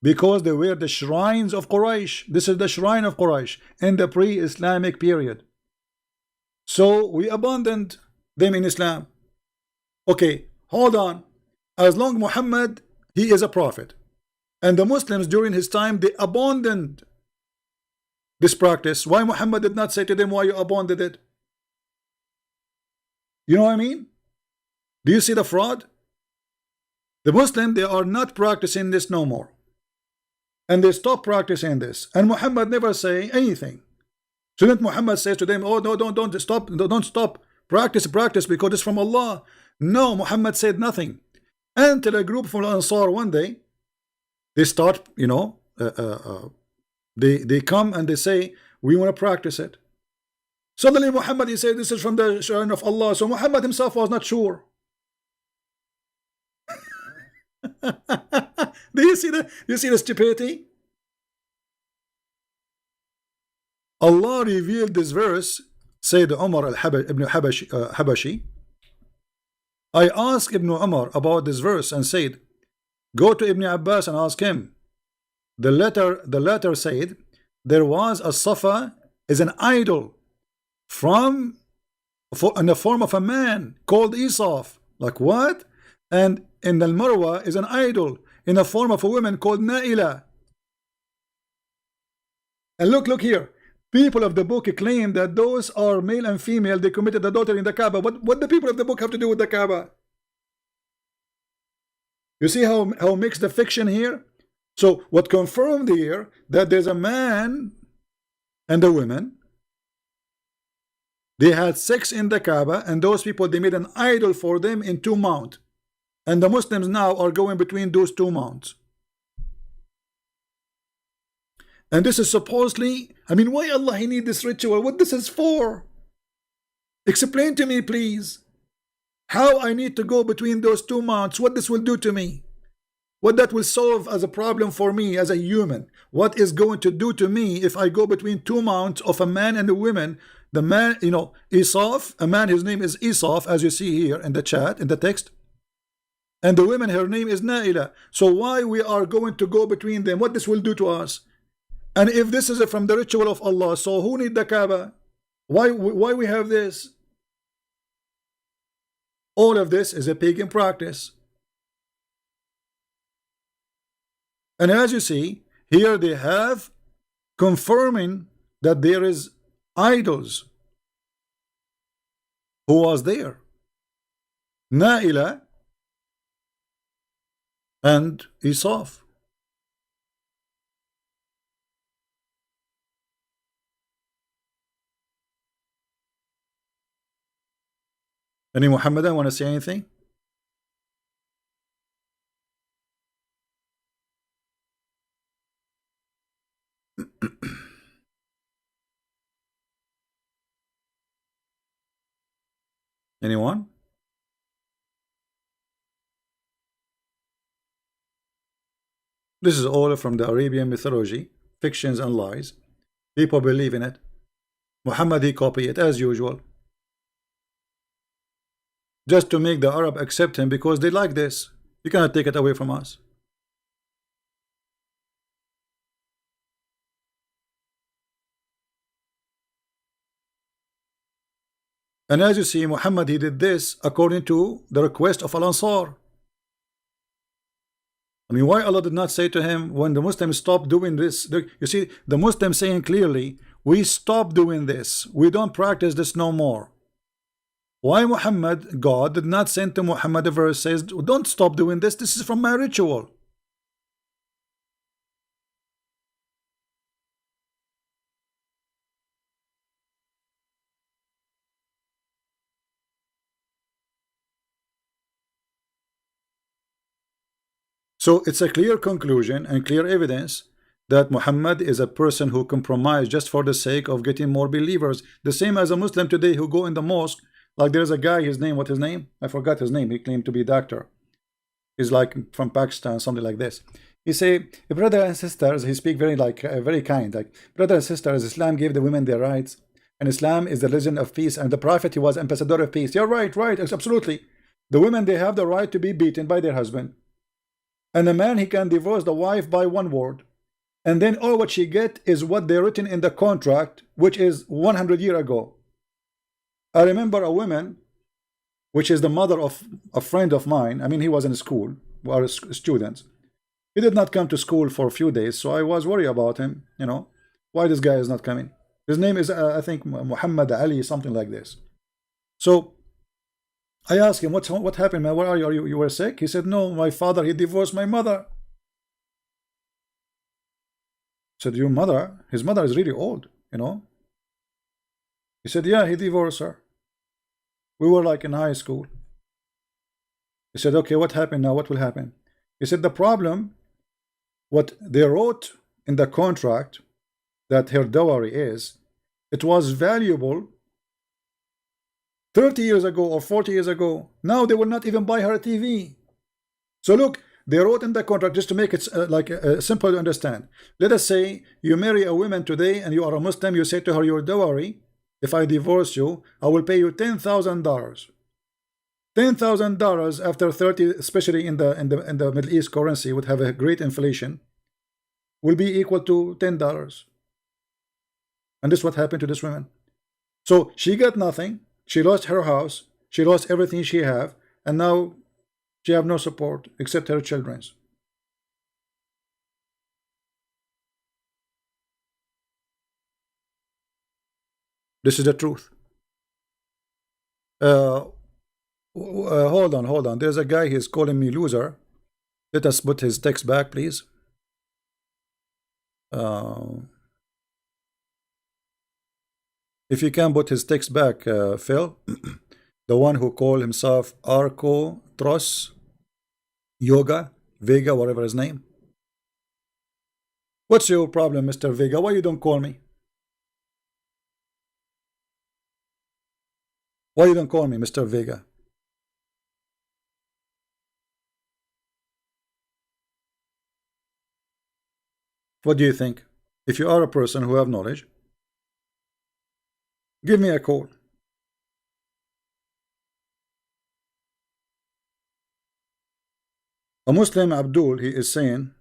because they were the shrines of Quraysh. This is the shrine of Quraysh in the pre-Islamic period. So we abandoned them in Islam. Okay, hold on. As long Muhammad, he is a prophet, and the Muslims during his time, they abandoned this practice. Why Muhammad did not say to them, why you abandoned it? You know what I mean? Do you see the fraud? The Muslim, they are not practicing this no more, and they stop practicing this, and Muhammad never say anything. Shouldn't Muhammad say to them, oh no, don't stop, practice because it's from Allah? No, Muhammad said nothing until a group from Ansar one day, they start, you know, they come and they say, we want to practice it. Suddenly Muhammad, he said, this is from the shrine of Allah. So Muhammad himself was not sure. Do you see the stupidity? Allah revealed this verse, said Umar ibn Habashi. I asked Ibn Umar about this verse and said, go to Ibn Abbas and ask him. The letter said, there was a Safa is an idol in the form of a man called Isaf. Like what? And in the Marwa is an idol in the form of a woman called Naila. And look here. People of the book claim that those are male and female. They committed adultery in the Kaaba. What the people of the book have to do with the Kaaba? You see how mixed the fiction here? So what confirmed here that there's a man and a woman. They had sex in the Kaaba, and those people, they made an idol for them in 2 mounts. And the Muslims now are going between those 2 mounts. And this is supposedly, I mean, why Allah he need this ritual? What this is for? Explain to me, please. How I need to go between those 2 mounts? What this will do to me? What that will solve as a problem for me as a human? What is going to do to me if I go between 2 mounts of a man and a woman? The man, you know, Isaf, a man, his name is Isaf, as you see here in the chat, in the text. And the woman, her name is Naila. So why we are going to go between them? What this will do to us? And if this is from the ritual of Allah, so who need the Kaaba? Why we have this? All of this is a pagan practice. And as you see, here they have confirming that there is idols. Who was there? Naila and Isaf. Any Muhammadan want to say anything? Anyone? This is all from the Arabian mythology, fictions and lies. People believe in it. Muhammad he copy it as usual, just to make the Arab accept him because they like this. You cannot take it away from us. And as you see, Muhammad he did this according to the request of Al-Ansar. I mean, why Allah did not say to him when the Muslims stopped doing this? You see, the Muslims saying clearly, we stop doing this. We don't practice this no more. Why Muhammad, God, did not send to Muhammad a verse says, don't stop doing this. This is from my ritual. So it's a clear conclusion and clear evidence that Muhammad is a person who compromised just for the sake of getting more believers. The same as a Muslim today who go in the mosque. Like there's a guy, his name, what's his name? I forgot his name. He claimed to be a doctor. He's like from Pakistan, something like this. He say, brothers and sisters, he speak very like very kind, like brothers and sisters, Islam gave the women their rights, and Islam is the religion of peace, and the Prophet, he was ambassador of peace. You're right, right, absolutely. The women, they have the right to be beaten by their husband, and the man, he can divorce the wife by one word, and then all what she get is what they written in the contract, which is 100 years ago. I remember a woman, which is the mother of a friend of mine. I mean, he was in school, we are students. He did not come to school for a few days, so I was worried about him, you know, why this guy is not coming. His name is, I think, Muhammad Ali, something like this. So I asked him, what happened, man? Where are you? You were sick? He said, no, my father, he divorced my mother. I said, your mother? His mother is really old, you know. He said, yeah, he divorced her. We were like in high school. He said, okay, what happened now? What will happen? He said, the problem, what they wrote in the contract, that her dowry is, it was valuable 30 years ago or 40 years ago. Now they will not even buy her a TV. So look, they wrote in the contract, just to make it simple to understand. Let us say you marry a woman today and you are a Muslim. You say to her, your dowry, if I divorce you, I will pay you $10,000. $10,000 after 30, especially in the Middle East currency, would have a great inflation, will be equal to $10. And this is what happened to this woman. So she got nothing. She lost her house. She lost everything she have, and now she have no support except her children's. This is the truth. Hold on. There's a guy, he's calling me loser. Let us put his text back, please. If you can put his text back, Phil, the one who called himself Arco Tros Yoga Vega, whatever his name. What's your problem, Mr. Vega? Why you don't call me? Why you don't call me, Mr. Vega? What do you think? If you are a person who have knowledge, give me a call. A Muslim, Abdul, he is saying,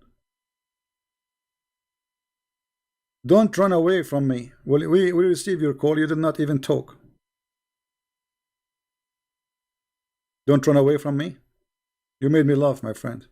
don't run away from me. Well, we receive your call. You did not even talk. Don't run away from me. You made me laugh, my friend.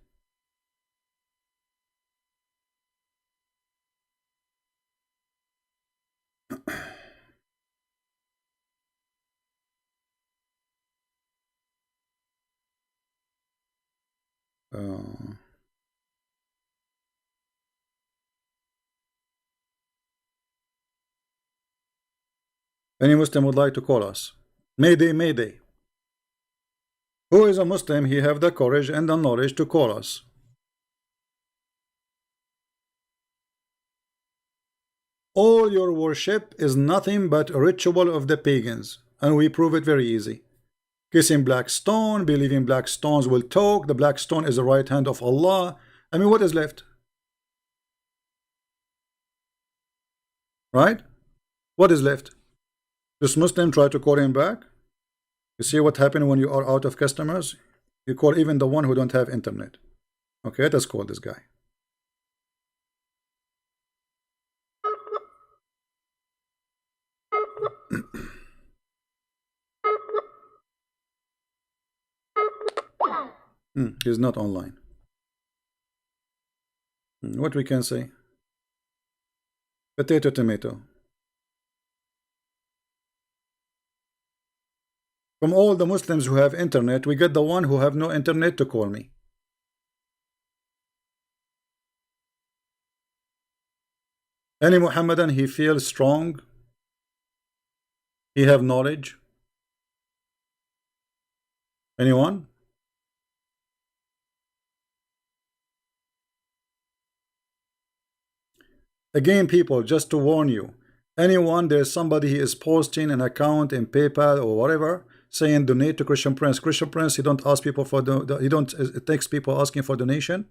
Any Muslim would like to call us? Mayday, Mayday. Who is a Muslim? He have the courage and the knowledge to call us. All your worship is nothing but a ritual of the pagans, and we prove it very easy. Kissing black stone, believing black stones will talk, the black stone is the right hand of Allah. I mean, what is left? Right? What is left? This Muslim try to call him back. You see what happened when you are out of customers? You call even the one who don't have internet. Okay, let's call this guy. He's not online. What we can say? Potato, tomato. From all the Muslims who have internet, we get the one who have no internet to call me. Any Muhammadan, he feels strong. He have knowledge. Anyone? Again, people, just to warn you, anyone, there's somebody he is posting an account in PayPal or whatever, saying donate to Christian Prince. Christian Prince, he don't ask people for it takes people asking for donation,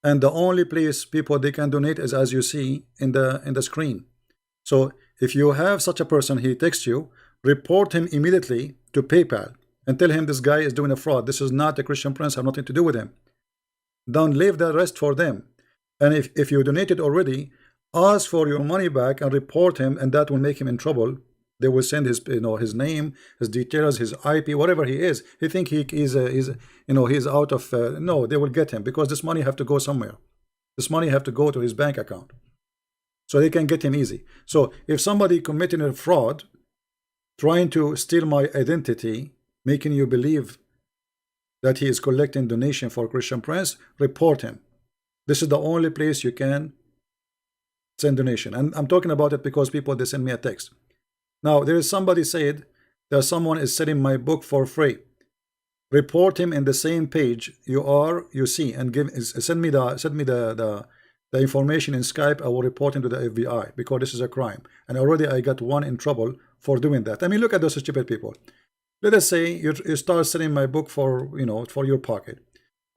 and the only place people they can donate is as you see in the screen. So if you have such a person, he texts you, report him immediately to PayPal and tell him this guy is doing a fraud. This is not a Christian prince. I have nothing to do with him. Don't leave the rest for them. And if you donated already, ask for your money back and report him, and that will make him in trouble. They will send his, his name, his details, his IP, whatever he is. He think he's out of. No, they will get him because this money have to go somewhere. This money have to go to his bank account, so they can get him easy. So if somebody committing a fraud, trying to steal my identity, making you believe that he is collecting donation for Christian Prince, report him. This is the only place you can send donation. And I'm talking about it because people, they send me a text. Now there is somebody said that someone is selling my book for free. Report him in the same page you see, and send me the information in Skype. I will report him to the FBI because this is a crime. And already I got one in trouble for doing that. I mean, look at those stupid people. Let us say you start selling my book for for your pocket.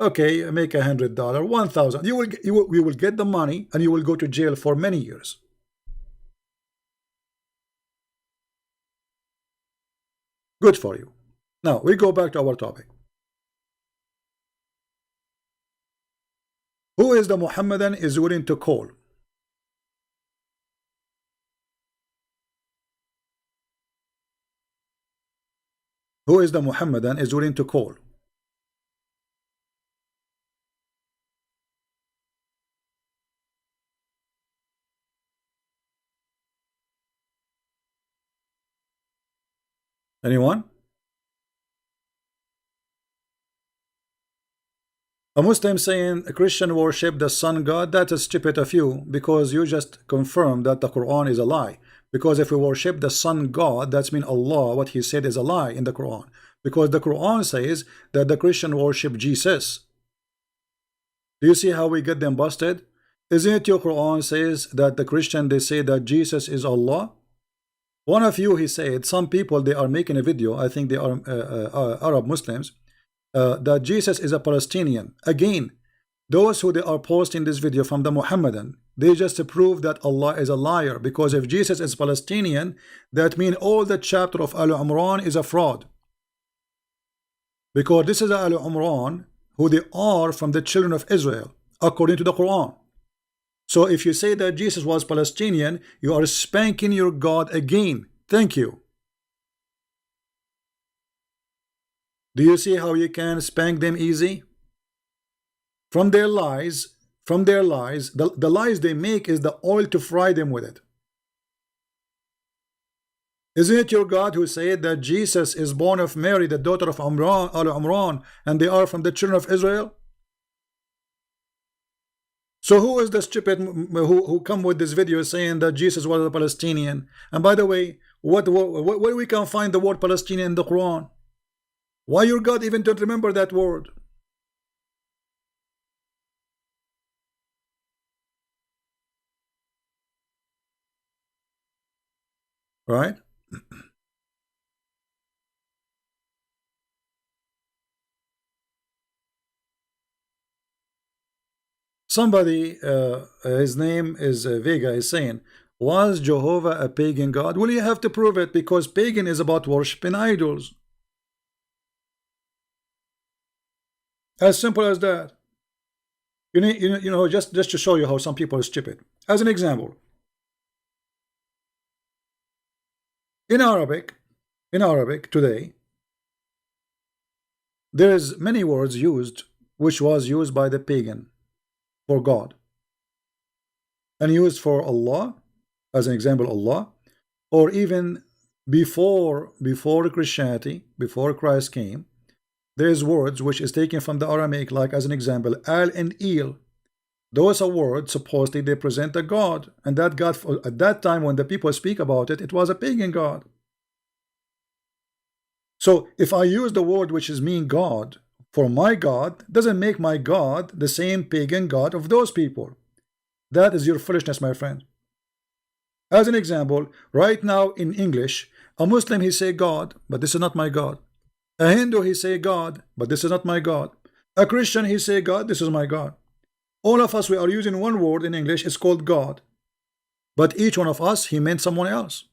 Okay, make $100, $1,000. You will get the money and you will go to jail for many years. Good for you. Now we go back to our topic. Who is the Muhammadan is willing to call? Who is the Muhammadan is willing to call? Anyone? A Muslim saying a Christian worship the sun god, that is stupid of you, because you just confirmed that the Quran is a lie. Because if we worship the sun god, that's mean Allah, what he said is a lie in the Quran. Because the Quran says that the Christian worship Jesus. Do you see how we get them busted? Isn't it your Quran says that the Christian, they say that Jesus is Allah? One of you, he said, some people, they are making a video, I think they are Arab Muslims, that Jesus is a Palestinian. Again, those who they are posting this video from the Muhammadan, they just prove that Allah is a liar, because if Jesus is Palestinian, that means all the chapter of Al-Imran is a fraud. Because this is Al-Imran, who they are from the children of Israel, according to the Quran. So if you say that Jesus was Palestinian, you are spanking your God again. Thank you. Do you see how you can spank them easy? From their lies, the lies they make is the oil to fry them with it. Isn't it your God who said that Jesus is born of Mary, the daughter of Al-Imran, and they are from the children of Israel? So who is the stupid who come with this video saying that Jesus was a Palestinian? And by the way, where we can find the word Palestinian in the Quran? Why your God even don't remember that word? Right? Somebody, his name is Vega, is saying, was Jehovah a pagan god? Well, you have to prove it, because pagan is about worshiping idols. As simple as that. Just to show you how some people are stupid. As an example, in Arabic today, there is many words used which was used by the pagan for God, and used for Allah, as an example, Allah, or even before Christianity, before Christ came, there's words which is taken from the Aramaic, like as an example, al and il. Those are words supposedly they present a God, and that God, at that time when the people speak about it, it was a pagan God. So if I use the word which is mean God for my God, doesn't make my God the same pagan God of those people. That is your foolishness, my friend. As an example, right now in English, a Muslim, he say God, but this is not my God. A Hindu, he say God, but this is not my God. A Christian, he say God, this is my God. All of us, we are using one word in English, it's called God. but each one of us, he meant someone else.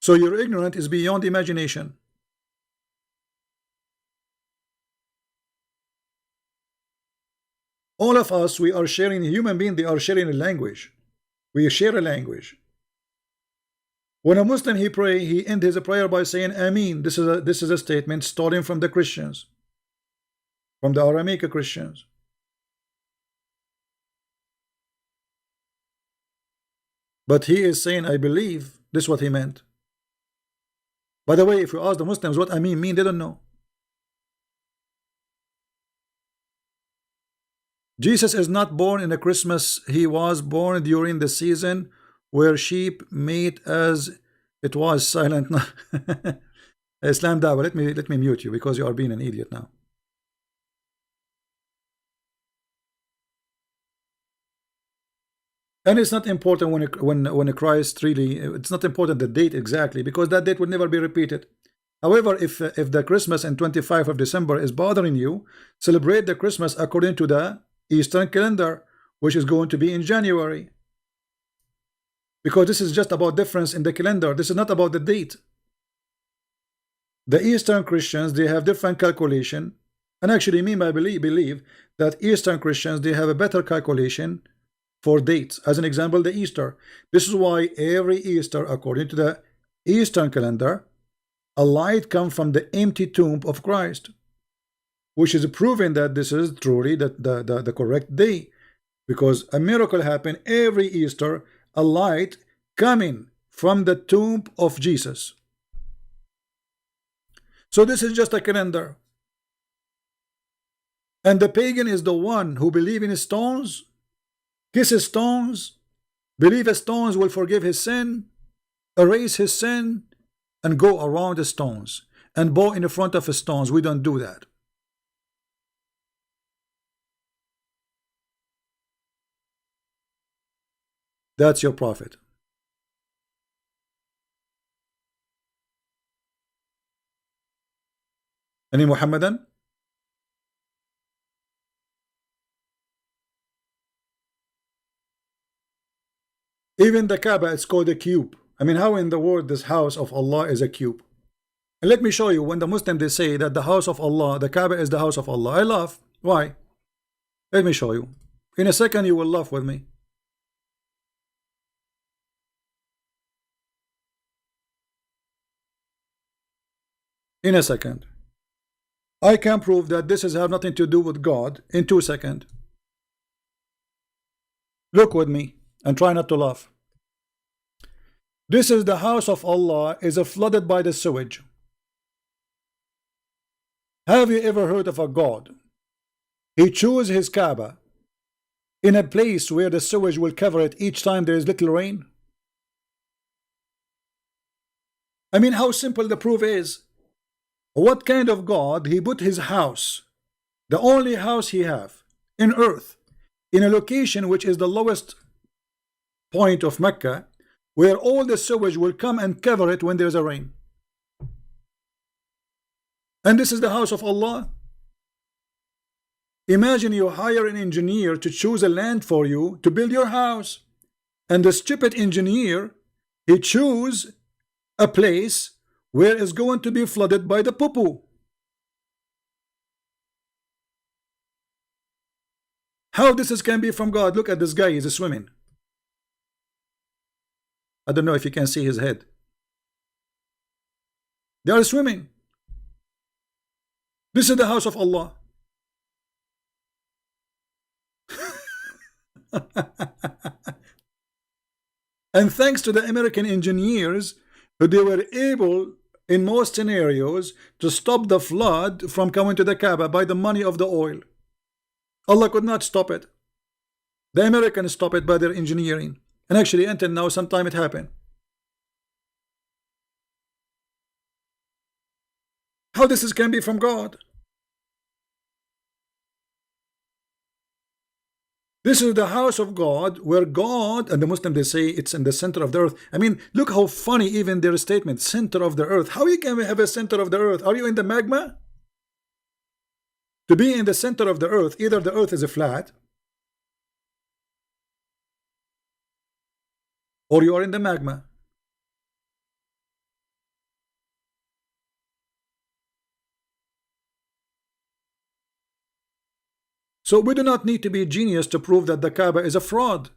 So your ignorance is beyond imagination. All of us, we are sharing, human beings, they are sharing a language. We share a language. When a Muslim he pray, he ends his prayer by saying Ameen. This is a statement stolen from the Christians, from the Aramaic Christians. But he is saying I believe. This is what he meant. By the way, if you ask the Muslims what Ameen mean, they don't know. Jesus is not born in a Christmas. He was born during the season where sheep mate as it was silent. Islam Dawah, let me mute you because you are being an idiot now. And it's not important when Christ really, it's not important the date exactly, because that date will never be repeated. However, if the Christmas and 25th of December is bothering you, celebrate the Christmas according to the Eastern calendar, which is going to be in January. Because this is just about difference in the calendar. This is not about the date. The Eastern Christians, they have different calculation. And actually, I believe that Eastern Christians, they have a better calculation for dates. As an example, the Easter. This is why every Easter, according to the Eastern calendar, a light comes from the empty tomb of Christ, which is proving that this is truly the correct day, because a miracle happened every Easter, a light coming from the tomb of Jesus. So this is just a calendar. And the pagan is the one who believes in stones, kisses stones, believes stones will forgive his sin, erase his sin, and go around the stones and bow in the front of the stones. We don't do that. That's your prophet. Any Muhammadan? Even the Kaaba, it's called a cube. I mean, how in the world this house of Allah is a cube? And let me show you, when the Muslims they say that the house of Allah, the Kaaba is the house of Allah, I laugh. Why? Let me show you. In a second you will laugh with me. In a second. I can prove that this has have nothing to do with God in 2 seconds. Look with me and try not to laugh. This is the house of Allah, is flooded by the sewage. Have you ever heard of a God? He chose his Kaaba in a place where the sewage will cover it each time there is little rain. I mean, how simple the proof is. What kind of God? He put his house, the only house he have in earth, in a location which is the lowest point of Mecca, where all the sewage will come and cover it when there's a rain. And this is the house of Allah. Imagine you hire an engineer to choose a land for you to build your house, and the stupid engineer, he choose a place where it's going to be flooded by the poo-poo. How this can be from God? Look at this guy, he's swimming. I don't know if you can see his head. They are swimming. This is the house of Allah. And thanks to the American engineers, they were able in most scenarios to stop the flood from coming to the Kaaba by the money of the oil. Allah could not stop it. The Americans stopped it by their engineering. And actually until now sometime it happened. How this can be from God? This is the house of God, where God, and the Muslims they say it's in the center of the earth. I mean, look how funny even their statement, center of the earth. How you can have a center of the earth? Are you in the magma? To be in the center of the earth, either the earth is a flat, or you are in the magma. So we do not need to be a genius to prove that the Kaaba is a fraud.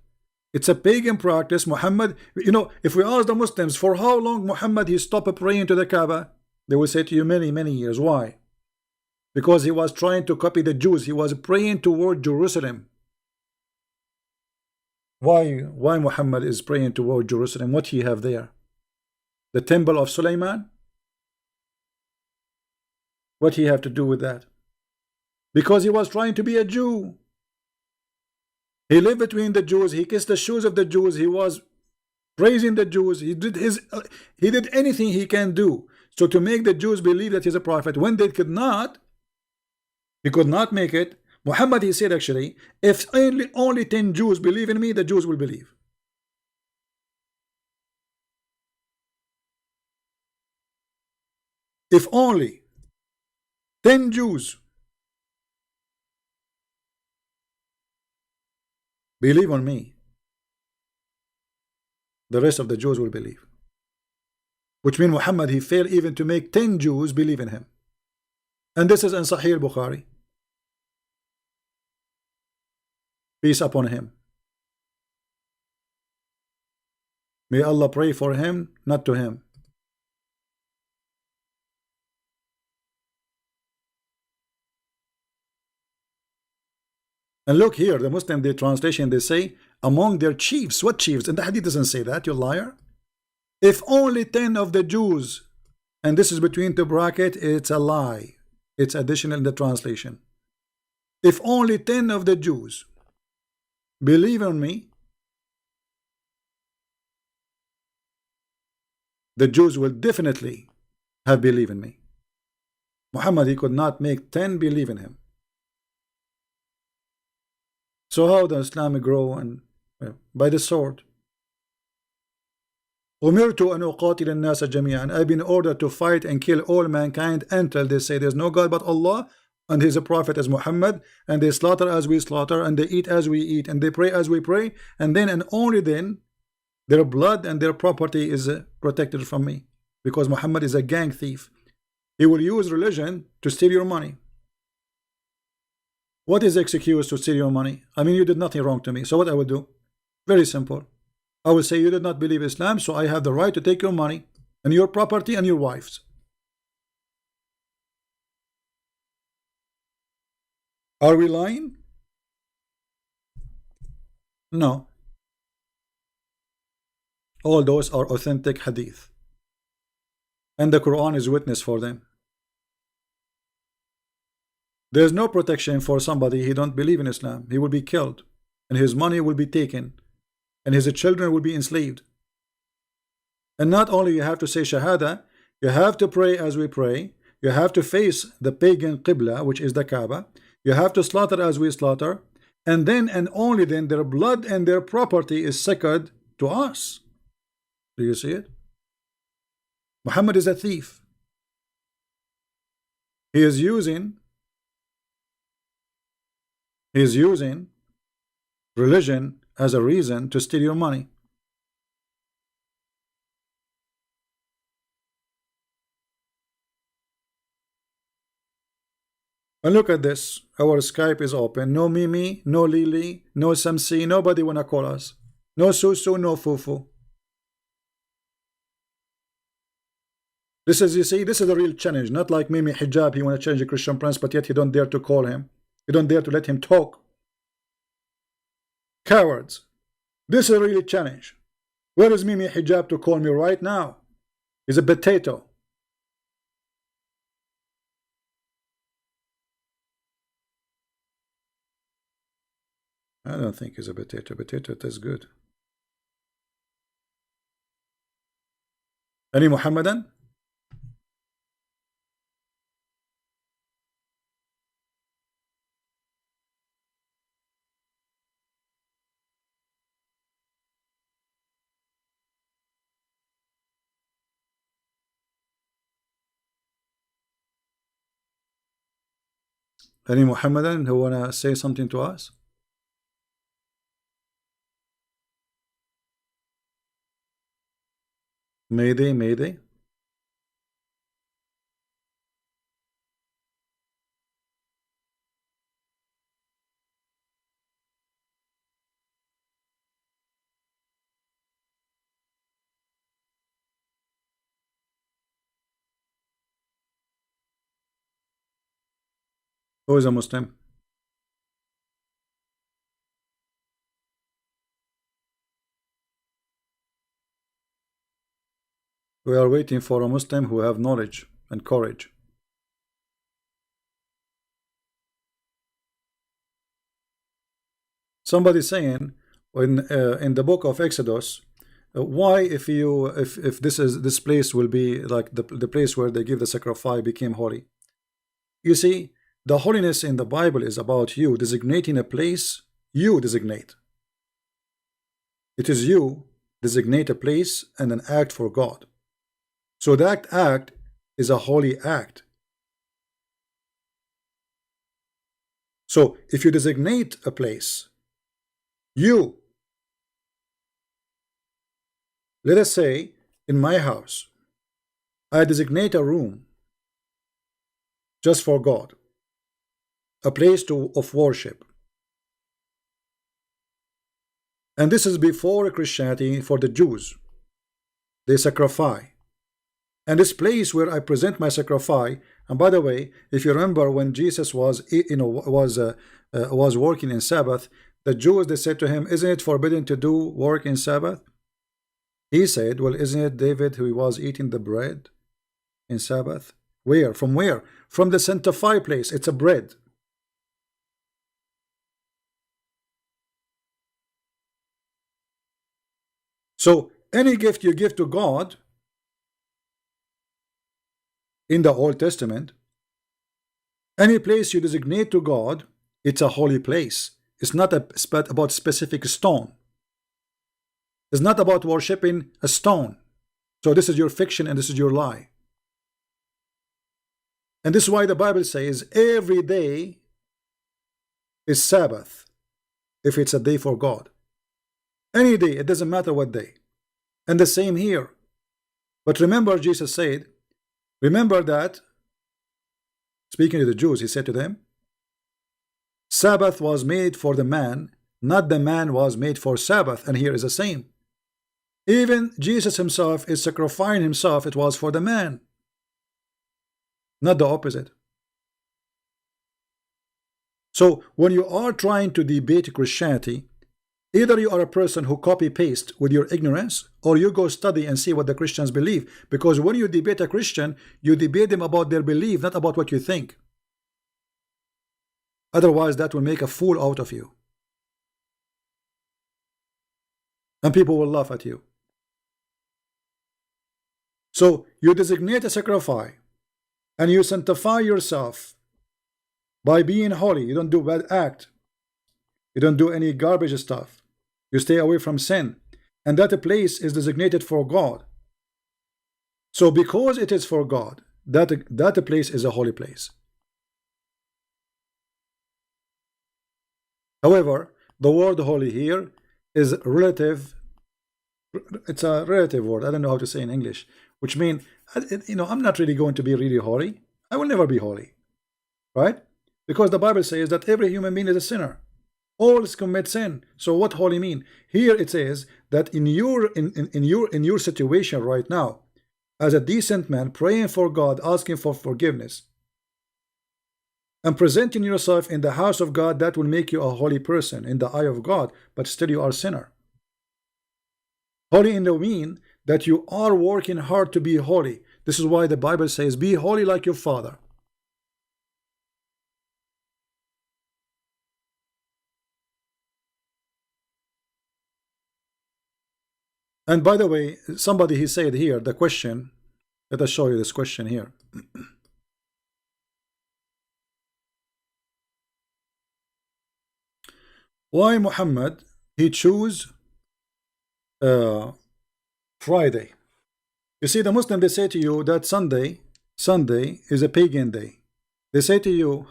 It's a pagan practice. Muhammad, you know, if we ask the Muslims for how long Muhammad he stopped praying to the Kaaba, they will say to you many years. Why? Because he was trying to copy the Jews. He was praying toward Jerusalem. Why Muhammad is praying toward Jerusalem? What he have there? The temple of Sulaiman? What he have to do with that? Because he was trying to be a Jew. He lived between the Jews. He kissed the shoes of the Jews. He was praising the Jews. He did anything he can do so to make the Jews believe that he's a prophet. When they could not, he could not make it. Muhammad, he said, actually, if only 10 Jews believe in me, the Jews will believe. If only 10 Jews believe on me, the rest of the Jews will believe. Which means Muhammad, he failed even to make 10 Jews believe in him. And this is in Sahih al-Bukhari. Peace upon him. May Allah pray for him, not to him. And look here, the Muslim, the translation, they say, among their chiefs. What chiefs? And the hadith doesn't say that, you liar. If only 10 of the Jews, and this is between the bracket, it's a lie. It's additional in the translation. If only 10 of the Jews believe on me, the Jews will definitely have believed in me. Muhammad, he could not make 10 believe in him. So how does Islam grow? And by the sword. أمرت أن أقاتل الناس جميعا. I've been ordered to fight and kill all mankind until they say there's no God but Allah, and He's a prophet as Muhammad, and they slaughter as we slaughter, and they eat as we eat, and they pray as we pray, and then and only then their blood and their property is protected from me, because Muhammad is a gang thief. He will use religion to steal your money. What is the excuse to steal your money? I mean, you did nothing wrong to me. So what I would do? Very simple. I will say you did not believe Islam, so I have the right to take your money and your property and your wives. Are we lying? No. All those are authentic hadith. And the Quran is witness for them. There is no protection for somebody who don't believe in Islam. He will be killed, and his money will be taken, and his children will be enslaved. And not only you have to say Shahada, you have to pray as we pray. You have to face the pagan Qibla, which is the Kaaba. You have to slaughter as we slaughter. And then and only then their blood and their property is sacred to us. Do you see it? Muhammad is a thief. He is using religion as a reason to steal your money. And look at this. Our Skype is open. No Mimi, no Lily, no Samsi. Nobody wanna call us. No Susu, no Fufu. This is, you see, this is a real challenge. Not like Mimi Hijab. He wanna change the Christian Prince, but yet he don't dare to call him. You don't dare to let him talk. Cowards. This is really a challenge. Where is Mimi Hijab to call me right now? He's a potato. I don't think he's a potato. Potato tastes good. Any Muhammadan? Any Muhammadan who wanna say something to us? Mayday, Mayday. Who is a Muslim? We are waiting for a Muslim who have knowledge and courage. Somebody saying in the book of Exodus, why if this place will be like the place where they give the sacrifice became holy. You see, the holiness in the Bible is about you designating a place. You designate. It is you designate a place and an act for God. So that act is a holy act. So if you designate a place, let us say in my house, I designate a room just for God, a place of worship. And this is before Christianity. For the Jews, they sacrifice. And this place where I present my sacrifice, and by the way, if you remember when Jesus was working in Sabbath, the Jews, they said to him, isn't it forbidden to do work in Sabbath? He said, well, isn't it David who was eating the bread in Sabbath? Where? From where? From the sanctified place. It's a bread. So any gift you give to God in the Old Testament, any place you designate to God, it's a holy place. It's not about specific stone. It's not about worshiping a stone. So this is your fiction and this is your lie. And this is why the Bible says every day is Sabbath if it's a day for God. Any day, it doesn't matter what day. And the same here. But remember, Jesus said, remember that, speaking to the Jews, he said to them, Sabbath was made for the man, not the man was made for Sabbath. And here is the same. Even Jesus himself is sacrificing himself. It was for the man, not the opposite. So when you are trying to debate Christianity, either you are a person who copy-paste with your ignorance, or you go study and see what the Christians believe. Because when you debate a Christian, you debate them about their belief, not about what you think. Otherwise, that will make a fool out of you. And people will laugh at you. So you designate a sacrifice, and you sanctify yourself by being holy. You don't do bad act. You don't do any garbage stuff. You stay away from sin. And that place is designated for God. So because it is for God, that place is a holy place. However, the word holy here is relative. It's a relative word. I don't know how to say in English, which means, I'm not really going to be really holy. I will never be holy, right? Because the Bible says that every human being is a sinner. All commit sin. So what holy mean? Here it says that in your situation right now, as a decent man, praying for God, asking for forgiveness, and presenting yourself in the house of God, that will make you a holy person in the eye of God, but still you are a sinner. Holy in the mean that you are working hard to be holy. This is why the Bible says, be holy like your Father. And by the way, somebody he said here, the question, let us show you this question here. Why Muhammad, he choose Friday? You see, the Muslim, they say to you that Sunday is a pagan day. They say to you,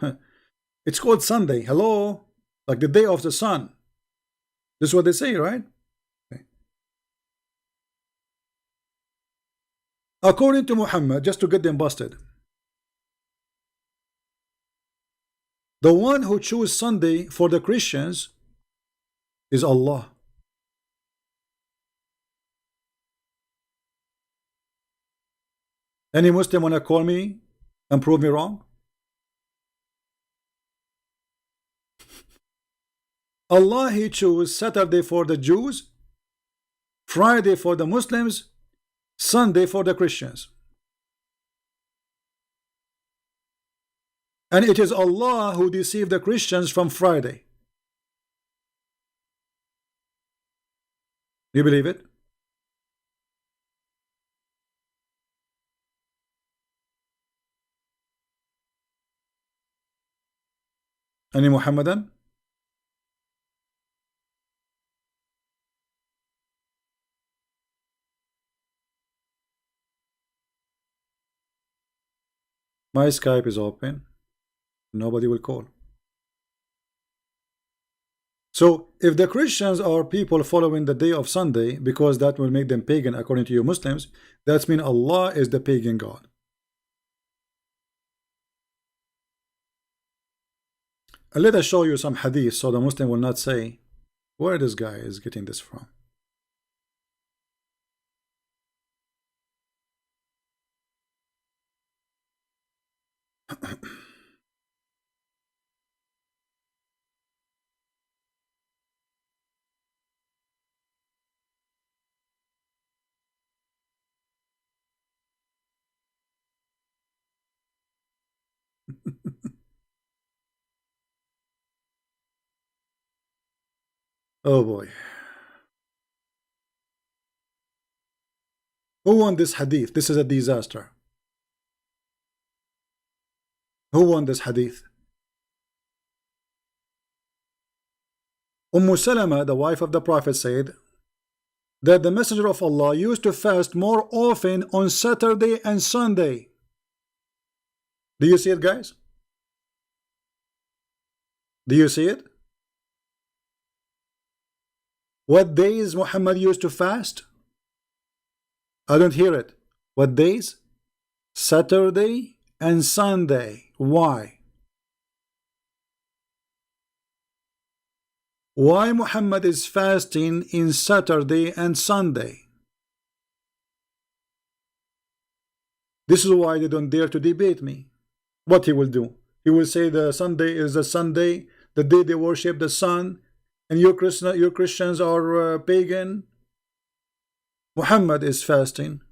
it's called Sunday. Hello? Like the day of the sun. This is what they say, right? Okay. According to Muhammad, just to get them busted, the one who chose Sunday for the Christians is Allah. Any Muslim wanna call me and prove me wrong? Allah, He chose Saturday for the Jews, Friday for the Muslims, Sunday for the Christians. And it is Allah who deceived the Christians from Friday. You believe it? Any Muhammadan? My Skype is open. Nobody will call. So if the Christians are people following the day of Sunday because that will make them pagan according to you Muslims, that means Allah is the pagan God. And let us show you some hadith so the Muslim will not say where this guy is getting this from. Oh boy. Who won this hadith? This is a disaster. Who won this hadith? Salama, the wife of the Prophet, said that the Messenger of Allah used to fast more often on Saturday and Sunday. Do you see it, guys? Do you see it? What days Muhammad used to fast? I don't hear it. What days? Saturday and Sunday. Why? Why Muhammad is fasting in Saturday and Sunday? This is why they don't dare to debate me. What he will do? He will say the Sunday is the Sunday, the day they worship the sun, and your Christians are pagan. Muhammad is fasting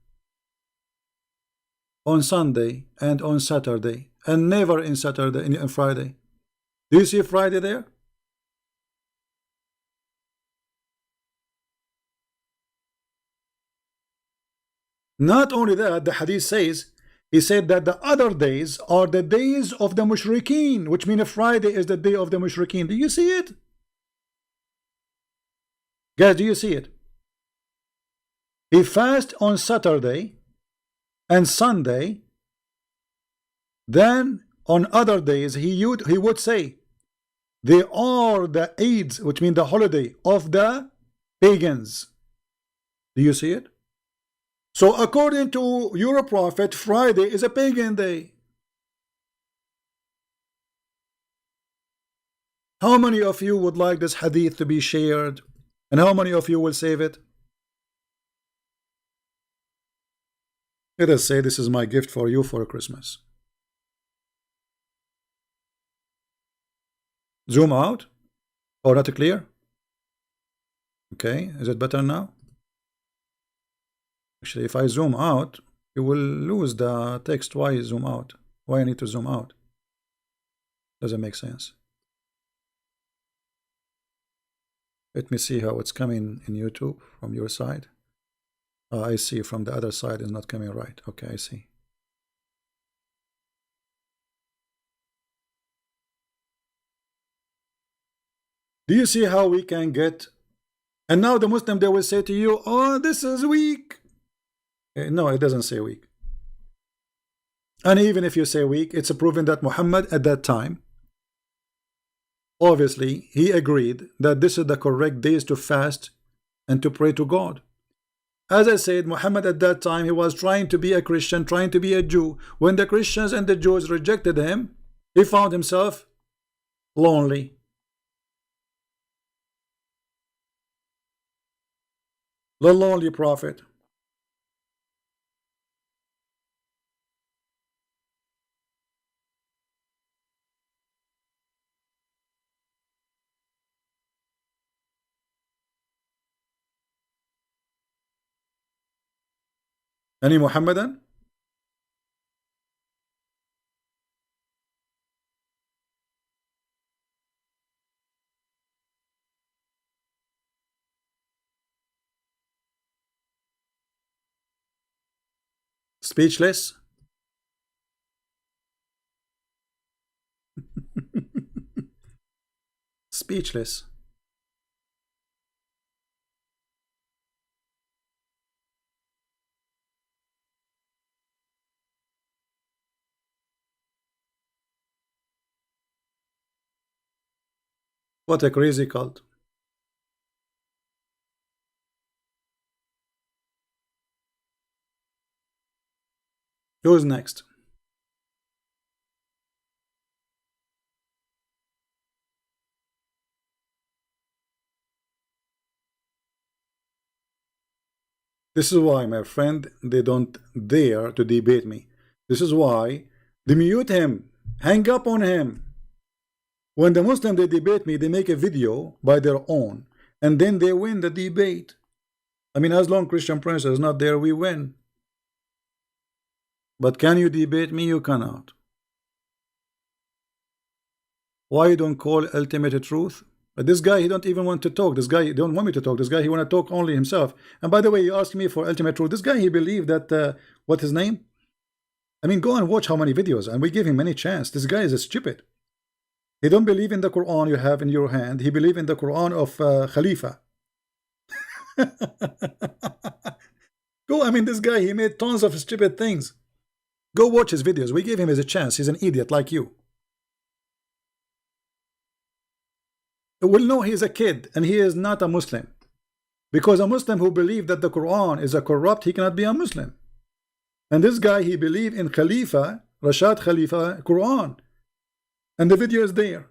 on Sunday and on Saturday, and never in Saturday and Friday. Do you see Friday there? Not only that, the hadith says, he said that the other days are the days of the mushrikeen, which means Friday is the day of the mushrikeen. Do you see it? Guys, do you see it? He fasts on Saturday and Sunday. Then on other days he would say they are the Eids, which means the holiday of the pagans. Do you see it? So according to your prophet, Friday is a pagan day. How many of you would like this hadith to be shared? And how many of you will save it? Let us say this is my gift for you for Christmas. Zoom out. Or not clear? Okay, is it better now? Actually, if I zoom out, you will lose the text. Why zoom out? Why I need to zoom out? Doesn't make sense. Let me see how it's coming in YouTube from your side. I see from the other side is not coming right. Okay, I see. Do you see how we can get? And now the Muslim, they will say to you, oh, this is weak. No, it doesn't say weak. And even if you say weak, it's proven that Muhammad at that time, obviously, he agreed that this is the correct days to fast and to pray to God. As I said, Muhammad at that time, he was trying to be a Christian, trying to be a Jew. When the Christians and the Jews rejected him, he found himself lonely. The lonely prophet. Any Muhammadan? Speechless? Speechless. What a crazy cult. Who's next? This is why, my friend, they don't dare to debate me. This is why they mute him, hang up on him. When the Muslim they debate me, they make a video by their own, and then they win the debate. I mean, as long Christian Prince is not there, we win. But can you debate me? You cannot. Why you don't call ultimate truth? But this guy, he don't even want to talk. This guy, he don't want me to talk. This guy, he want to talk only himself. And by the way, you asked me for ultimate truth. This guy, he believed that, what his name? I mean, go and watch how many videos, and we give him many chance. This guy is a stupid. He don't believe in the Quran you have in your hand. He believe in the Quran of Khalifa. Go, I mean, this guy, he made tons of stupid things. Go watch his videos. We gave him as a chance. He's an idiot like you. Well, no, he's a kid, and he is not a Muslim. Because a Muslim who believes that the Quran is a corrupt, he cannot be a Muslim. And this guy, he believed in Khalifa, Rashad Khalifa, Quran. And the video is there.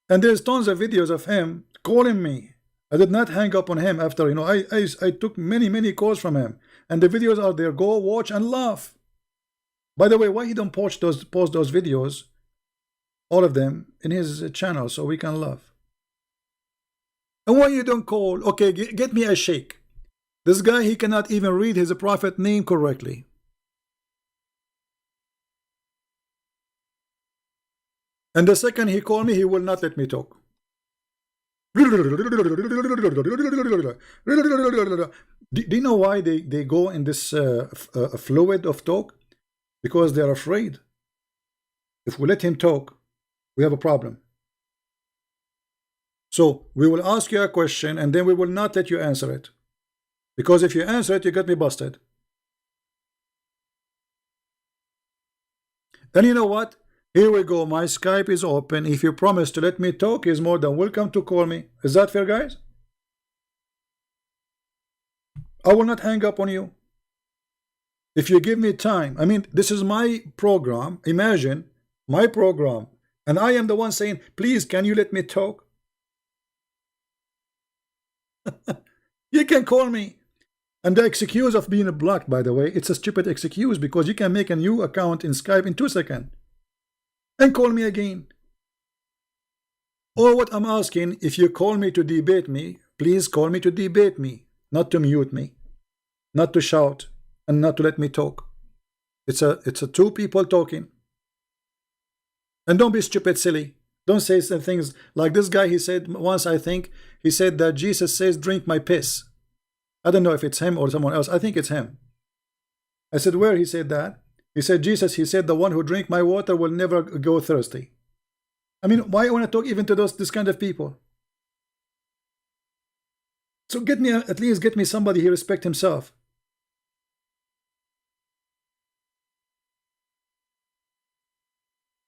And there's tons of videos of him calling me. I did not hang up on him after, you know, I took many calls from him. And the videos are there. Go watch and laugh. By the way, why he don't post those videos, all of them, in his channel so we can laugh? And why you don't call? Okay, get me a sheikh. This guy, he cannot even read his prophet name correctly. And the second he called me, he will not let me talk. Do you know why they go in this fluid of talk? Because they are afraid. If we let him talk, we have a problem. So we will ask you a question, and then we will not let you answer it. Because if you answer it, you get me busted. And you know what? Here we go. My Skype is open. If you promise to let me talk, is more than welcome to call me. Is that fair, guys? I will not hang up on you. If you give me time. I mean, this is my program. Imagine my program. And I am the one saying, please, can you let me talk? You can call me. And the excuse of being blocked, by the way, it's a stupid excuse because you can make a new account in Skype in 2 seconds. And call me again. Or what I'm asking, if you call me to debate me, please call me to debate me, not to mute me, not to shout, and not to let me talk. It's a two people talking. And don't be stupid, silly. Don't say some things like this guy. He said once, I think, he said that Jesus says, drink my piss. I don't know if it's him or someone else. I think it's him. I said, where he said that? He said, Jesus, he said, the one who drink my water will never go thirsty. I mean, why I want to talk even to this kind of people? So get me, at least get me somebody who respect himself.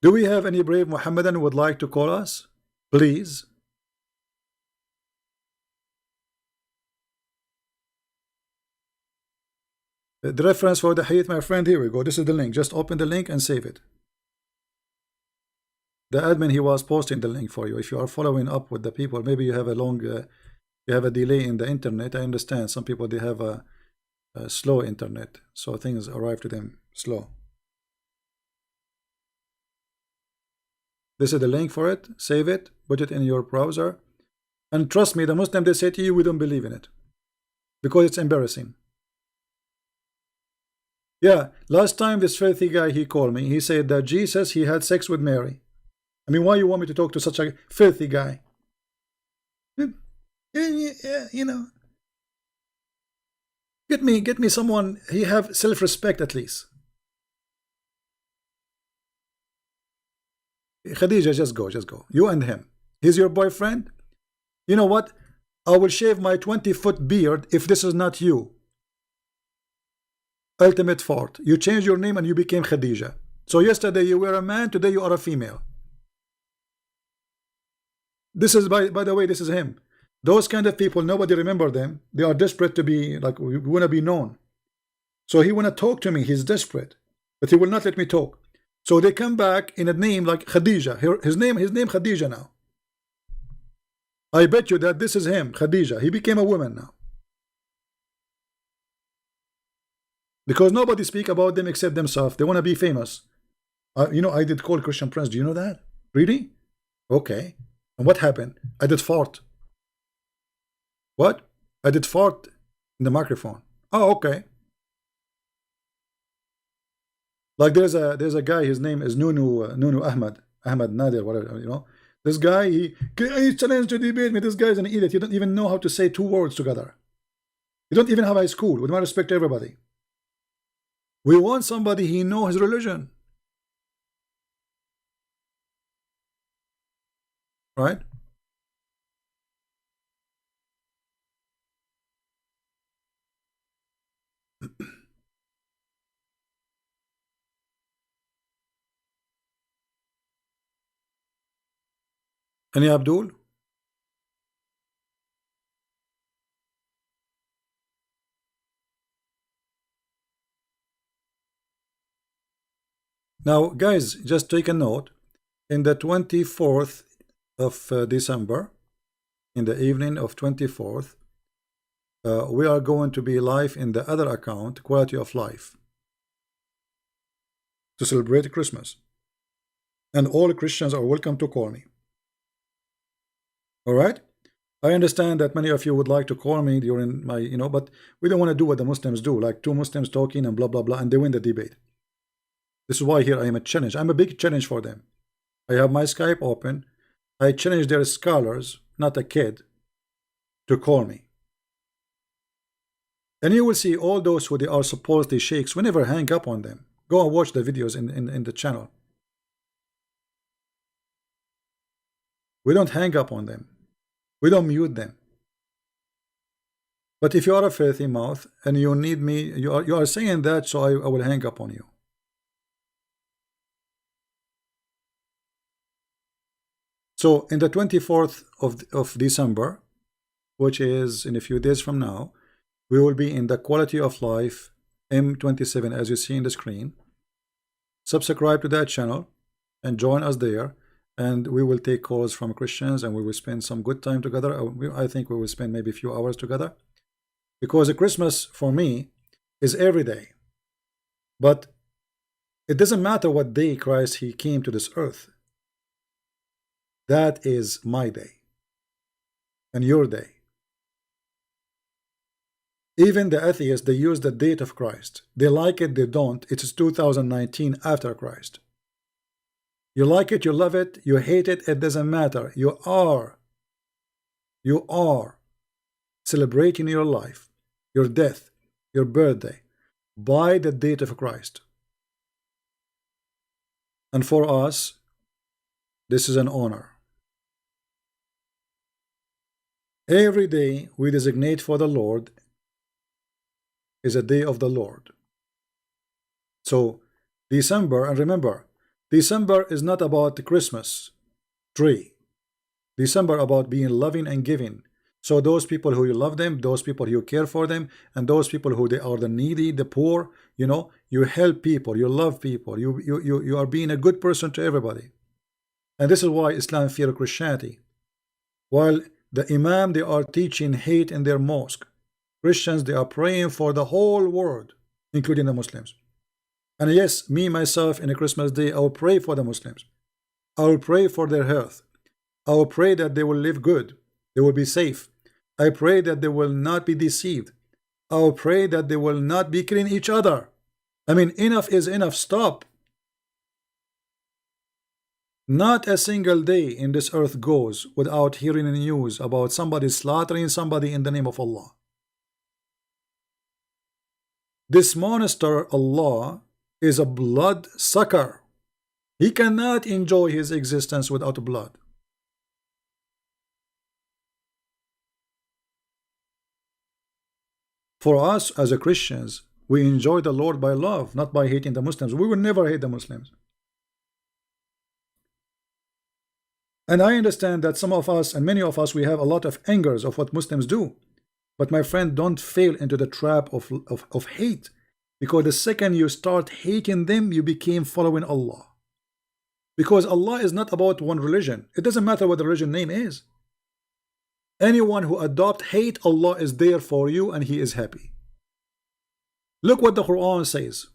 Do we have any brave Muhammadan who would like to call us? Please. The reference for the hadith, my friend, here we go. This is the link. Just open the link and save it. The admin, he was posting the link for you. If you are following up with the people, maybe you have a long, you have a delay in the internet. I understand some people, they have a slow internet, so things arrive to them slow. This is the link for it. Save it, put it in your browser, and trust me, the Muslim, they say to you, we don't believe in it because it's embarrassing. Yeah, last time this filthy guy, he called me, he said that Jesus, he had sex with Mary. I mean, why you want me to talk to such a filthy guy? You know, get me someone, he have self-respect at least. Khadija, just go. You and him. He's your boyfriend. You know what? I will shave my 20-foot beard if this is not you. Ultimate fault. You changed your name and you became Khadija. So yesterday you were a man, today you are a female. This is, by the way, this is him. Those kind of people, nobody remember them. They are desperate to be, like, we want to be known. So he want to talk to me. He's desperate, but he will not let me talk. So they come back in a name like Khadija. His name Khadija now. I bet you that this is him, Khadija. He became a woman now. Because nobody speak about them except themselves. They want to be famous. You know, I did call Christian Prince. Do you know that? Really? Okay. And what happened? I did fart. What? I did fart in the microphone. Oh, okay. Like there's a guy, his name is Nunu Ahmed Nadir, whatever, you know. This guy, he challenged to debate me. This guy is an idiot. He don't even know how to say two words together. You don't even have high school. With my respect to everybody. We want somebody he know his religion. Right? Any Abdul? Now, guys, just take a note. In the 24th of December, in the evening of 24th, we are going to be live in the other account, Quality of Life, to celebrate Christmas. And all Christians are welcome to call me. All right? I understand that many of you would like to call me during my, you know, but we don't want to do what the Muslims do, like two Muslims talking and blah, blah, blah, and they win the debate. This is why here I am a challenge. I'm a big challenge for them. I have my Skype open. I challenge their scholars, not a kid, to call me. And you will see all those who they are supposedly sheikhs, we never hang up on them. Go and watch the videos in the channel. We don't hang up on them. We don't mute them. But if you are a filthy mouth and you need me, you are saying that, so I will hang up on you. So in the 24th of December, which is in a few days from now, we will be in the Quality of Life M27, as you see in the screen. Subscribe to that channel and join us there, and we will take calls from Christians and we will spend some good time together. I think we will spend maybe a few hours together, because Christmas for me is every day. But it doesn't matter what day Christ he came to this earth. That is my day and your day. Even the atheists, they use the date of Christ. They like it, they don't. It's 2019 after Christ. You like it, you love it, you hate it, it doesn't matter. You are celebrating your life, your death, your birthday by the date of Christ. And for us, this is an honor. Every day we designate for the Lord is a day of the Lord. So December, and remember, December is not about the Christmas tree. December about being loving and giving. So those people who you love them, those people you care for them, and those people who they are the needy, the poor, you know, you help people, you love people, you are being a good person to everybody. And this is why Islam fear Christianity. While the Imam, they are teaching hate in their mosque, Christians, they are praying for the whole world, including the Muslims. And yes, me myself in a Christmas day, I will pray for the Muslims. I will pray for their health. I will pray that they will live good, they will be safe. I pray that they will not be deceived. I will pray that they will not be killing each other. I mean, enough is enough. Stop. Not a single day in this earth goes without hearing the news about somebody slaughtering somebody in the name of Allah. This monster, Allah, is a blood sucker. He cannot enjoy his existence without blood. For us as a Christians, we enjoy the Lord by love, not by hating the Muslims. We will never hate the Muslims. And I understand that some of us and many of us, we have a lot of angers of what Muslims do. But my friend, don't fall into the trap of hate. Because the second you start hating them, you became following Allah. Because Allah is not about one religion. It doesn't matter what the religion name is. Anyone who adopt hate, Allah is there for you and He is happy. Look what the Quran says.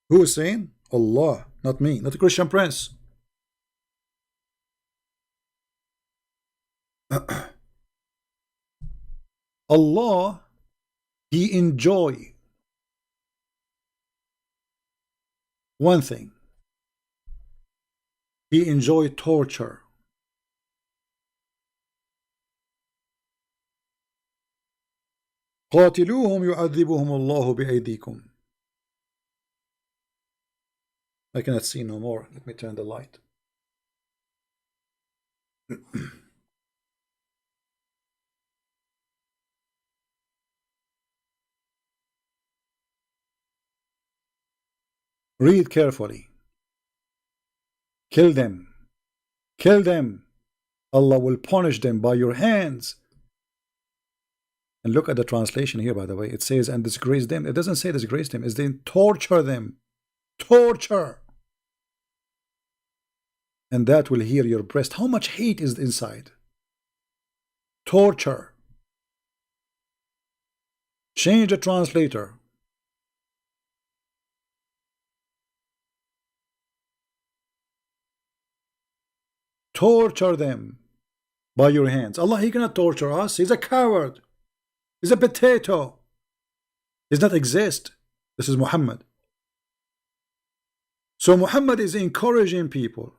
Who is saying? Allah, not me, not the Christian prince. Allah, He enjoy one thing. He enjoy torture. قاتلوهم يعذبهم الله بأيديكم. I cannot see no more. Let me turn the light. Read carefully. Kill them. Kill them. Allah will punish them by your hands. And look at the translation here, by the way. It says, and disgrace them. It doesn't say disgrace them. It's then torture them. Torture. And that will hear your breast. How much hate is inside? Torture. Change the translator. Torture them by your hands. Allah, He cannot torture us. He's a coward. He's a potato. He does not exist. This is Muhammad. So Muhammad is encouraging people,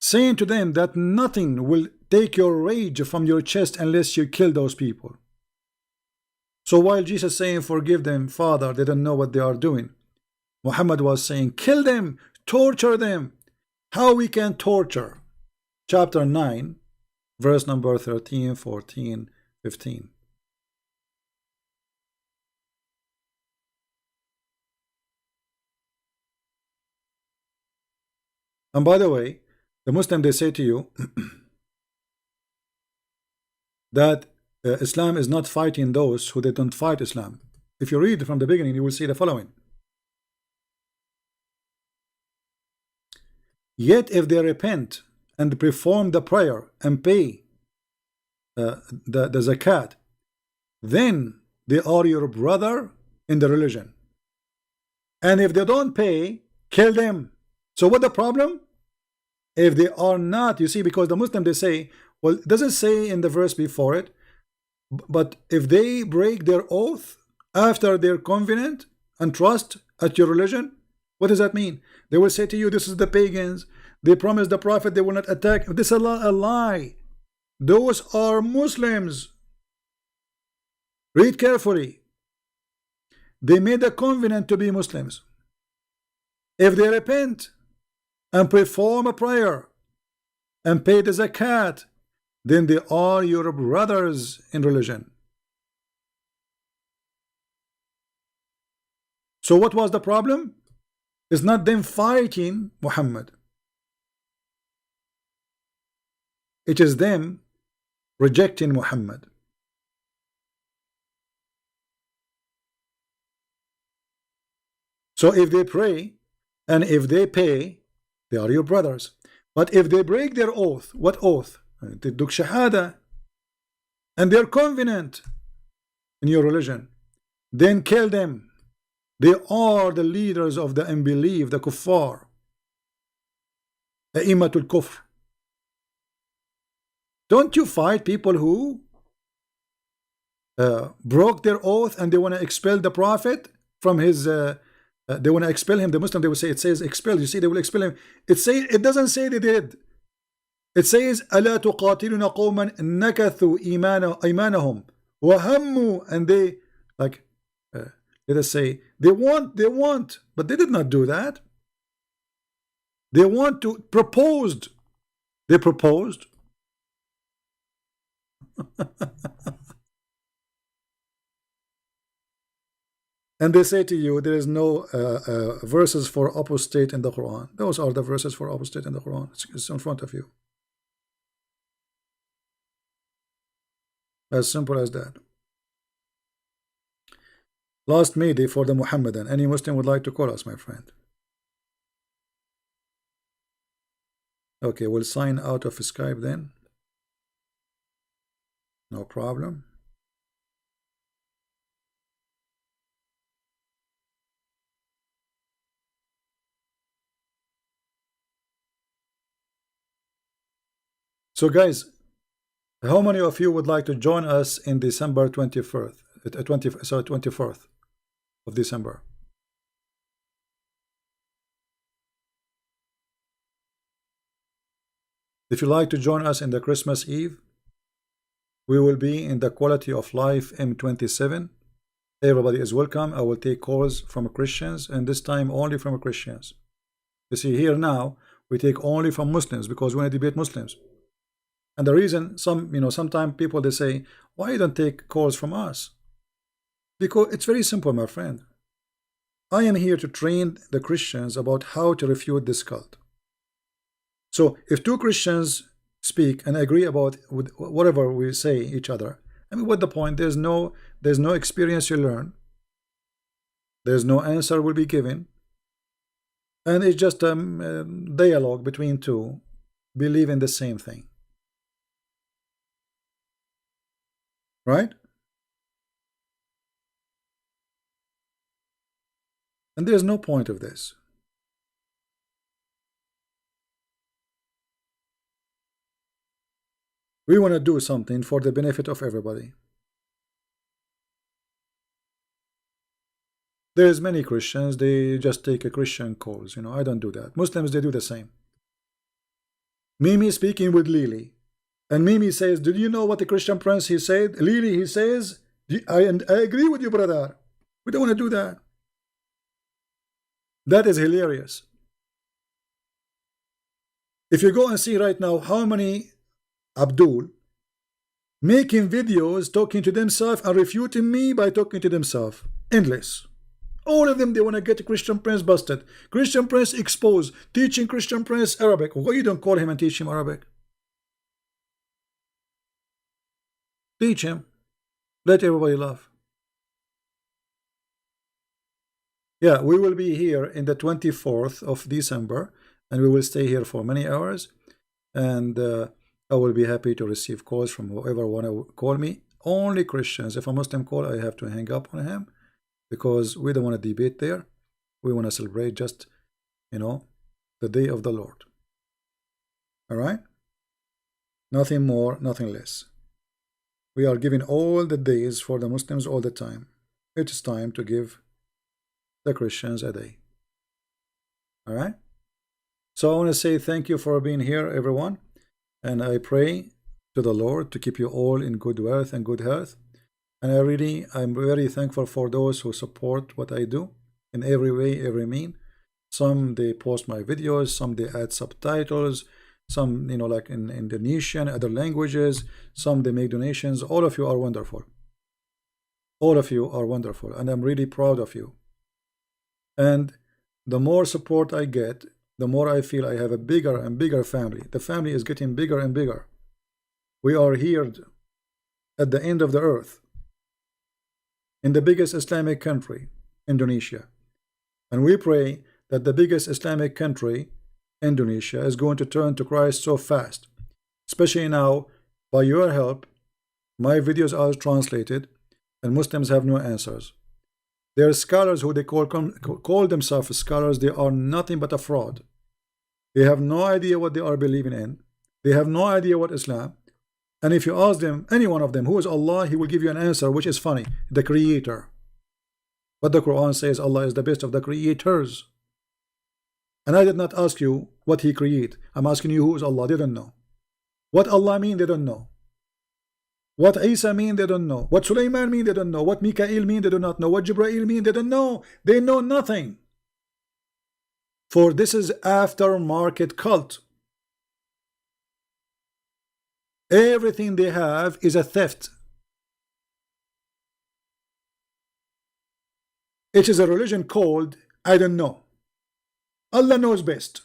saying to them that nothing will take your rage from your chest unless you kill those people. So while Jesus saying forgive them, Father, they don't know what they are doing, Muhammad was saying kill them, torture them. How we can torture? Chapter 9, verse number 13, 14, 15. And by the way, the Muslim, they say to you that Islam is not fighting those who they don't fight Islam. If you read from the beginning, you will see the following. Yet if they repent and perform the prayer and pay the zakat, then they are your brother in the religion. And if they don't pay, kill them. So what the problem? If they are not, you see, because the Muslim, they say, well, it doesn't say in the verse before it, but if they break their oath after their covenant and trust at your religion, what does that mean? They will say to you, this is the pagans. They promised the prophet they will not attack. This is a lie. Those are Muslims. Read carefully. They made a covenant to be Muslims. If they repent and perform a prayer and pay the zakat, then they are your brothers in religion. So what was the problem? It's not them fighting Muhammad. It is them rejecting Muhammad. So if they pray and if they pay, they are your brothers. But if they break their oath, what oath? They do shahada, and they're confident in your religion, then kill them. They are the leaders of the unbelief, the kuffar, A'immatul Kufr. Don't you fight people who broke their oath and they want to expel the Prophet from his they want to expel him. The Muslim, they will say, it says expel. You see, they will expel him. It doesn't say they did. It says ألا تقاتلون قوما نكثوا إيمانهم وهموا, and they, like, let us say they want, but they did not do that. They want to proposed. They proposed. And they say to you, there is no verses for apostate in the Quran. Those are the verses for apostate in the Quran. It's in front of you. As simple as that. Last Mayday for the Muhammadan. Any Muslim would like to call us, my friend? Okay, we'll sign out of Skype then. No problem. So guys, how many of you would like to join us in December 24th, 24th of December? If you like to join us in the Christmas Eve, we will be in the Quality of Life M27. Everybody is welcome. I will take calls from Christians, and this time only from Christians. You see, here now we take only from Muslims because we want to debate Muslims. And the reason, sometimes people, they say, why you don't take calls from us? Because it's very simple, my friend. I am here to train the Christians about how to refute this cult. So if two Christians speak and agree about whatever we say each other, I mean, what the point? There's no experience you learn. There's no answer will be given. And it's just a dialogue between two believe in the same thing. Right? And there's no point of this. We want to do something for the benefit of everybody. There's many Christians, they just take a Christian calls. I don't do that. Muslims, they do the same. Mimi speaking with Lily. And Mimi says, did you know what the Christian prince he said? Lily, he says, I agree with you, brother. We don't want to do that. That is hilarious. If you go and see right now how many Abdul making videos talking to themselves and refuting me by talking to themselves. Endless. All of them, they want to get Christian prince busted. Christian prince exposed. Teaching Christian prince Arabic. Why you don't call him and teach him Arabic? Teach him. Let everybody laugh. Yeah, we will be here in the 24th of December, and we will stay here for many hours. And I will be happy to receive calls from whoever want to call me. Only Christians. If a Muslim call, I have to hang up on him because we don't want to debate there. We want to celebrate just, the day of the Lord. All right? Nothing more, nothing less. We are giving all the days for the Muslims all the time. It is time to give the Christians a day. All right? So I want to say thank you for being here, everyone. And I pray to the Lord to keep you all in good wealth and good health. And I'm very thankful for those who support what I do in every way, every mean. Some, they post my videos, some they add subtitles, some, like in Indonesian, other languages, some they make donations. All of you are wonderful. All of you are wonderful, and I'm really proud of you. And the more support I get, the more I feel I have a bigger and bigger family. The family is getting bigger and bigger. We are here at the end of the earth, in the biggest Islamic country, Indonesia. And we pray that the biggest Islamic country, Indonesia, is going to turn to Christ so fast. Especially now, by your help, my videos are translated and Muslims have no answers. There are scholars who they call themselves scholars. They are nothing but a fraud. They have no idea what they are believing in. They have no idea what Islam. And if you ask them, any one of them, who is Allah, he will give you an answer which is funny. The Creator. But the Quran says Allah is the best of the creators. And I did not ask you what He create. I'm asking you who is Allah. They don't know. What Allah mean, they don't know. What Isa mean, they don't know. What Sulaiman mean, they don't know. What Mikael mean, they do not know. What Jibreel mean, they don't know. They know nothing. For this is aftermarket cult. Everything they have is a theft. It is a religion called I don't know. Allah knows best.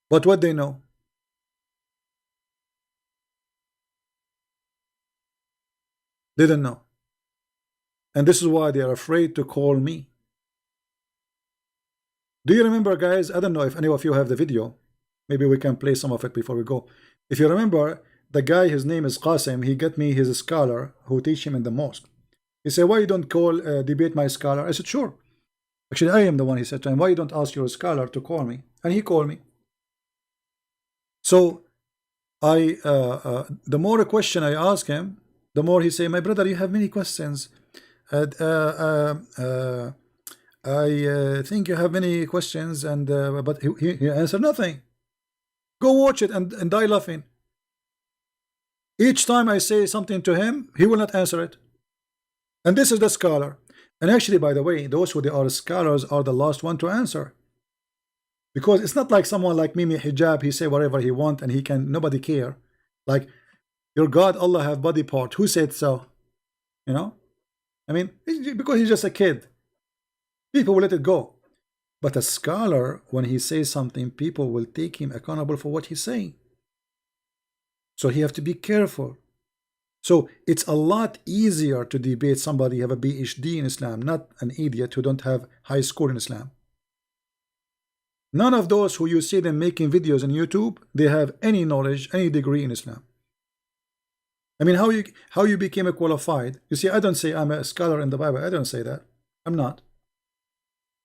But what they know? They don't know. And this is why they are afraid to call me. Do you remember, guys? I don't know if any of you have the video. Maybe we can play some of it before we go. If you remember, the guy, his name is Qasim, he got me his scholar who teach him in the mosque. He said, why you don't call, debate my scholar? I said, sure. Actually, I am the one, he said to him, why you don't ask your scholar to call me? And he called me. So, the more a question I ask him, the more he say, my brother, you have many questions. I think you have many questions, and but he answered nothing. Go watch it and die laughing. Each time I say something to him, he will not answer it. And this is the scholar. And actually, by the way, those who they are scholars are the last one to answer. Because it's not like someone like Mimi Hijab, he say whatever he want and he can, nobody care. Like, your God, Allah have body part. Who said so? You know? I mean, because he's just a kid. People will let it go. But a scholar, when he says something, people will take him accountable for what he's saying. So he have to be careful. So it's a lot easier to debate somebody have a PhD in Islam, not an idiot who don't have high school in Islam. None of those who you see them making videos on YouTube, they have any knowledge, any degree in Islam. I mean, how you became a qualified? You see, I don't say I'm a scholar in the Bible. I don't say that. I'm not.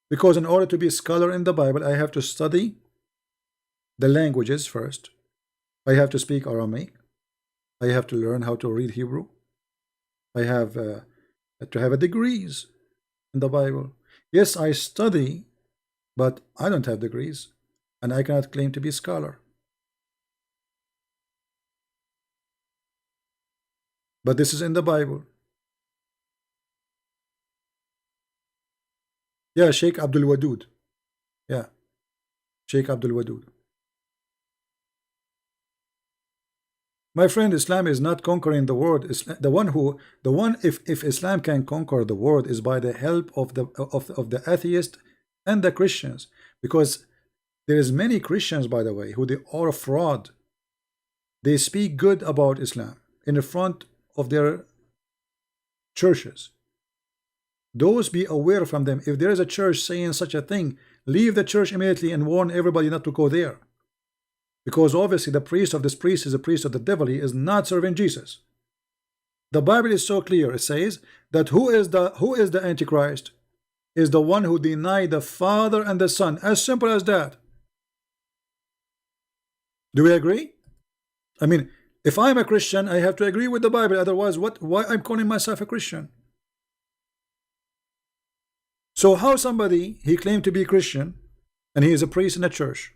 Because in order to be a scholar in the Bible, I have to study the languages first. I have to speak Aramaic. I have to learn how to read Hebrew. I have to have a degrees in the Bible. Yes, I study, but I don't have degrees, and I cannot claim to be a scholar. But this is in the Bible. Yeah, Sheikh Abdul Wadud. Yeah, Sheikh Abdul Wadud. My friend, Islam is not conquering the world. If Islam can conquer the world is by the help of the atheist and the Christians, because there is many Christians, by the way, who they are a fraud. They speak good about Islam in the front of their churches. Those be aware from them. If there is a church saying such a thing, leave the church immediately and warn everybody not to go there. Because obviously the priest of this priest is a priest of the devil. He is not serving Jesus. The Bible is so clear. It says that who is the Antichrist? Is the one who denied the Father and the Son. As simple as that. Do we agree? I mean, if I'm a Christian, I have to agree with the Bible. Otherwise, why I'm calling myself a Christian? So how somebody, he claimed to be Christian, and he is a priest in a church,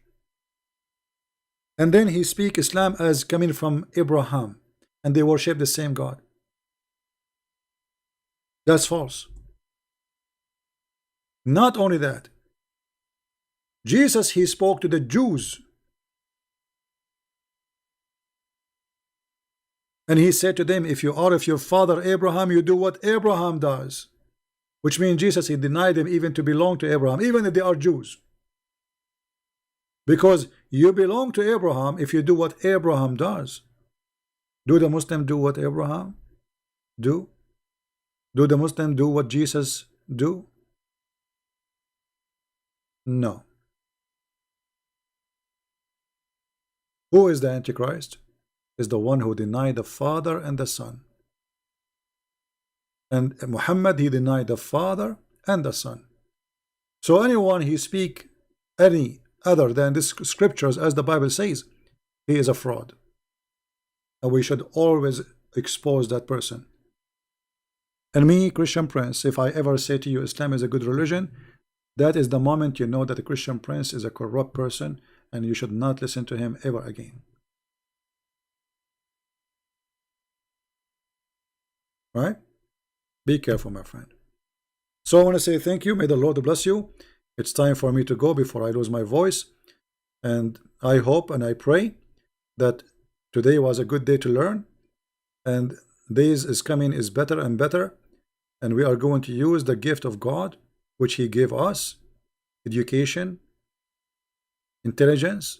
and then he speak Islam as coming from Abraham, and they worship the same God. That's false. Not only that, Jesus, he spoke to the Jews, and he said to them, if you are of your father Abraham, you do what Abraham does, which means Jesus, he denied them even to belong to Abraham, even if they are Jews. Because you belong to Abraham if you do what Abraham does. Do the Muslim do what Abraham do? Do the Muslim do what Jesus do? No. Who is the Antichrist? Is the one who denied the Father and the Son. And Muhammad, he denied the Father and the Son. So anyone he speak any other than the scriptures, as the Bible says, he is a fraud. And we should always expose that person. And me, Christian Prince, if I ever say to you Islam is a good religion, that is the moment you know that a Christian Prince is a corrupt person, and you should not listen to him ever again. Right? Be careful, my friend. So I want to say thank you. May the Lord bless you. It's time for me to go before I lose my voice. And I hope and I pray that today was a good day to learn. And days is coming is better and better. And we are going to use the gift of God, which he gave us, education, intelligence,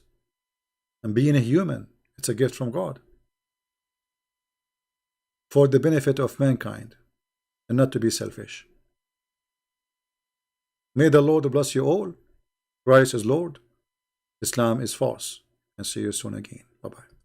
and being a human. It's a gift from God for the benefit of mankind, and not to be selfish. May the Lord bless you all. Christ is Lord. Islam is false. And see you soon again. Bye-bye.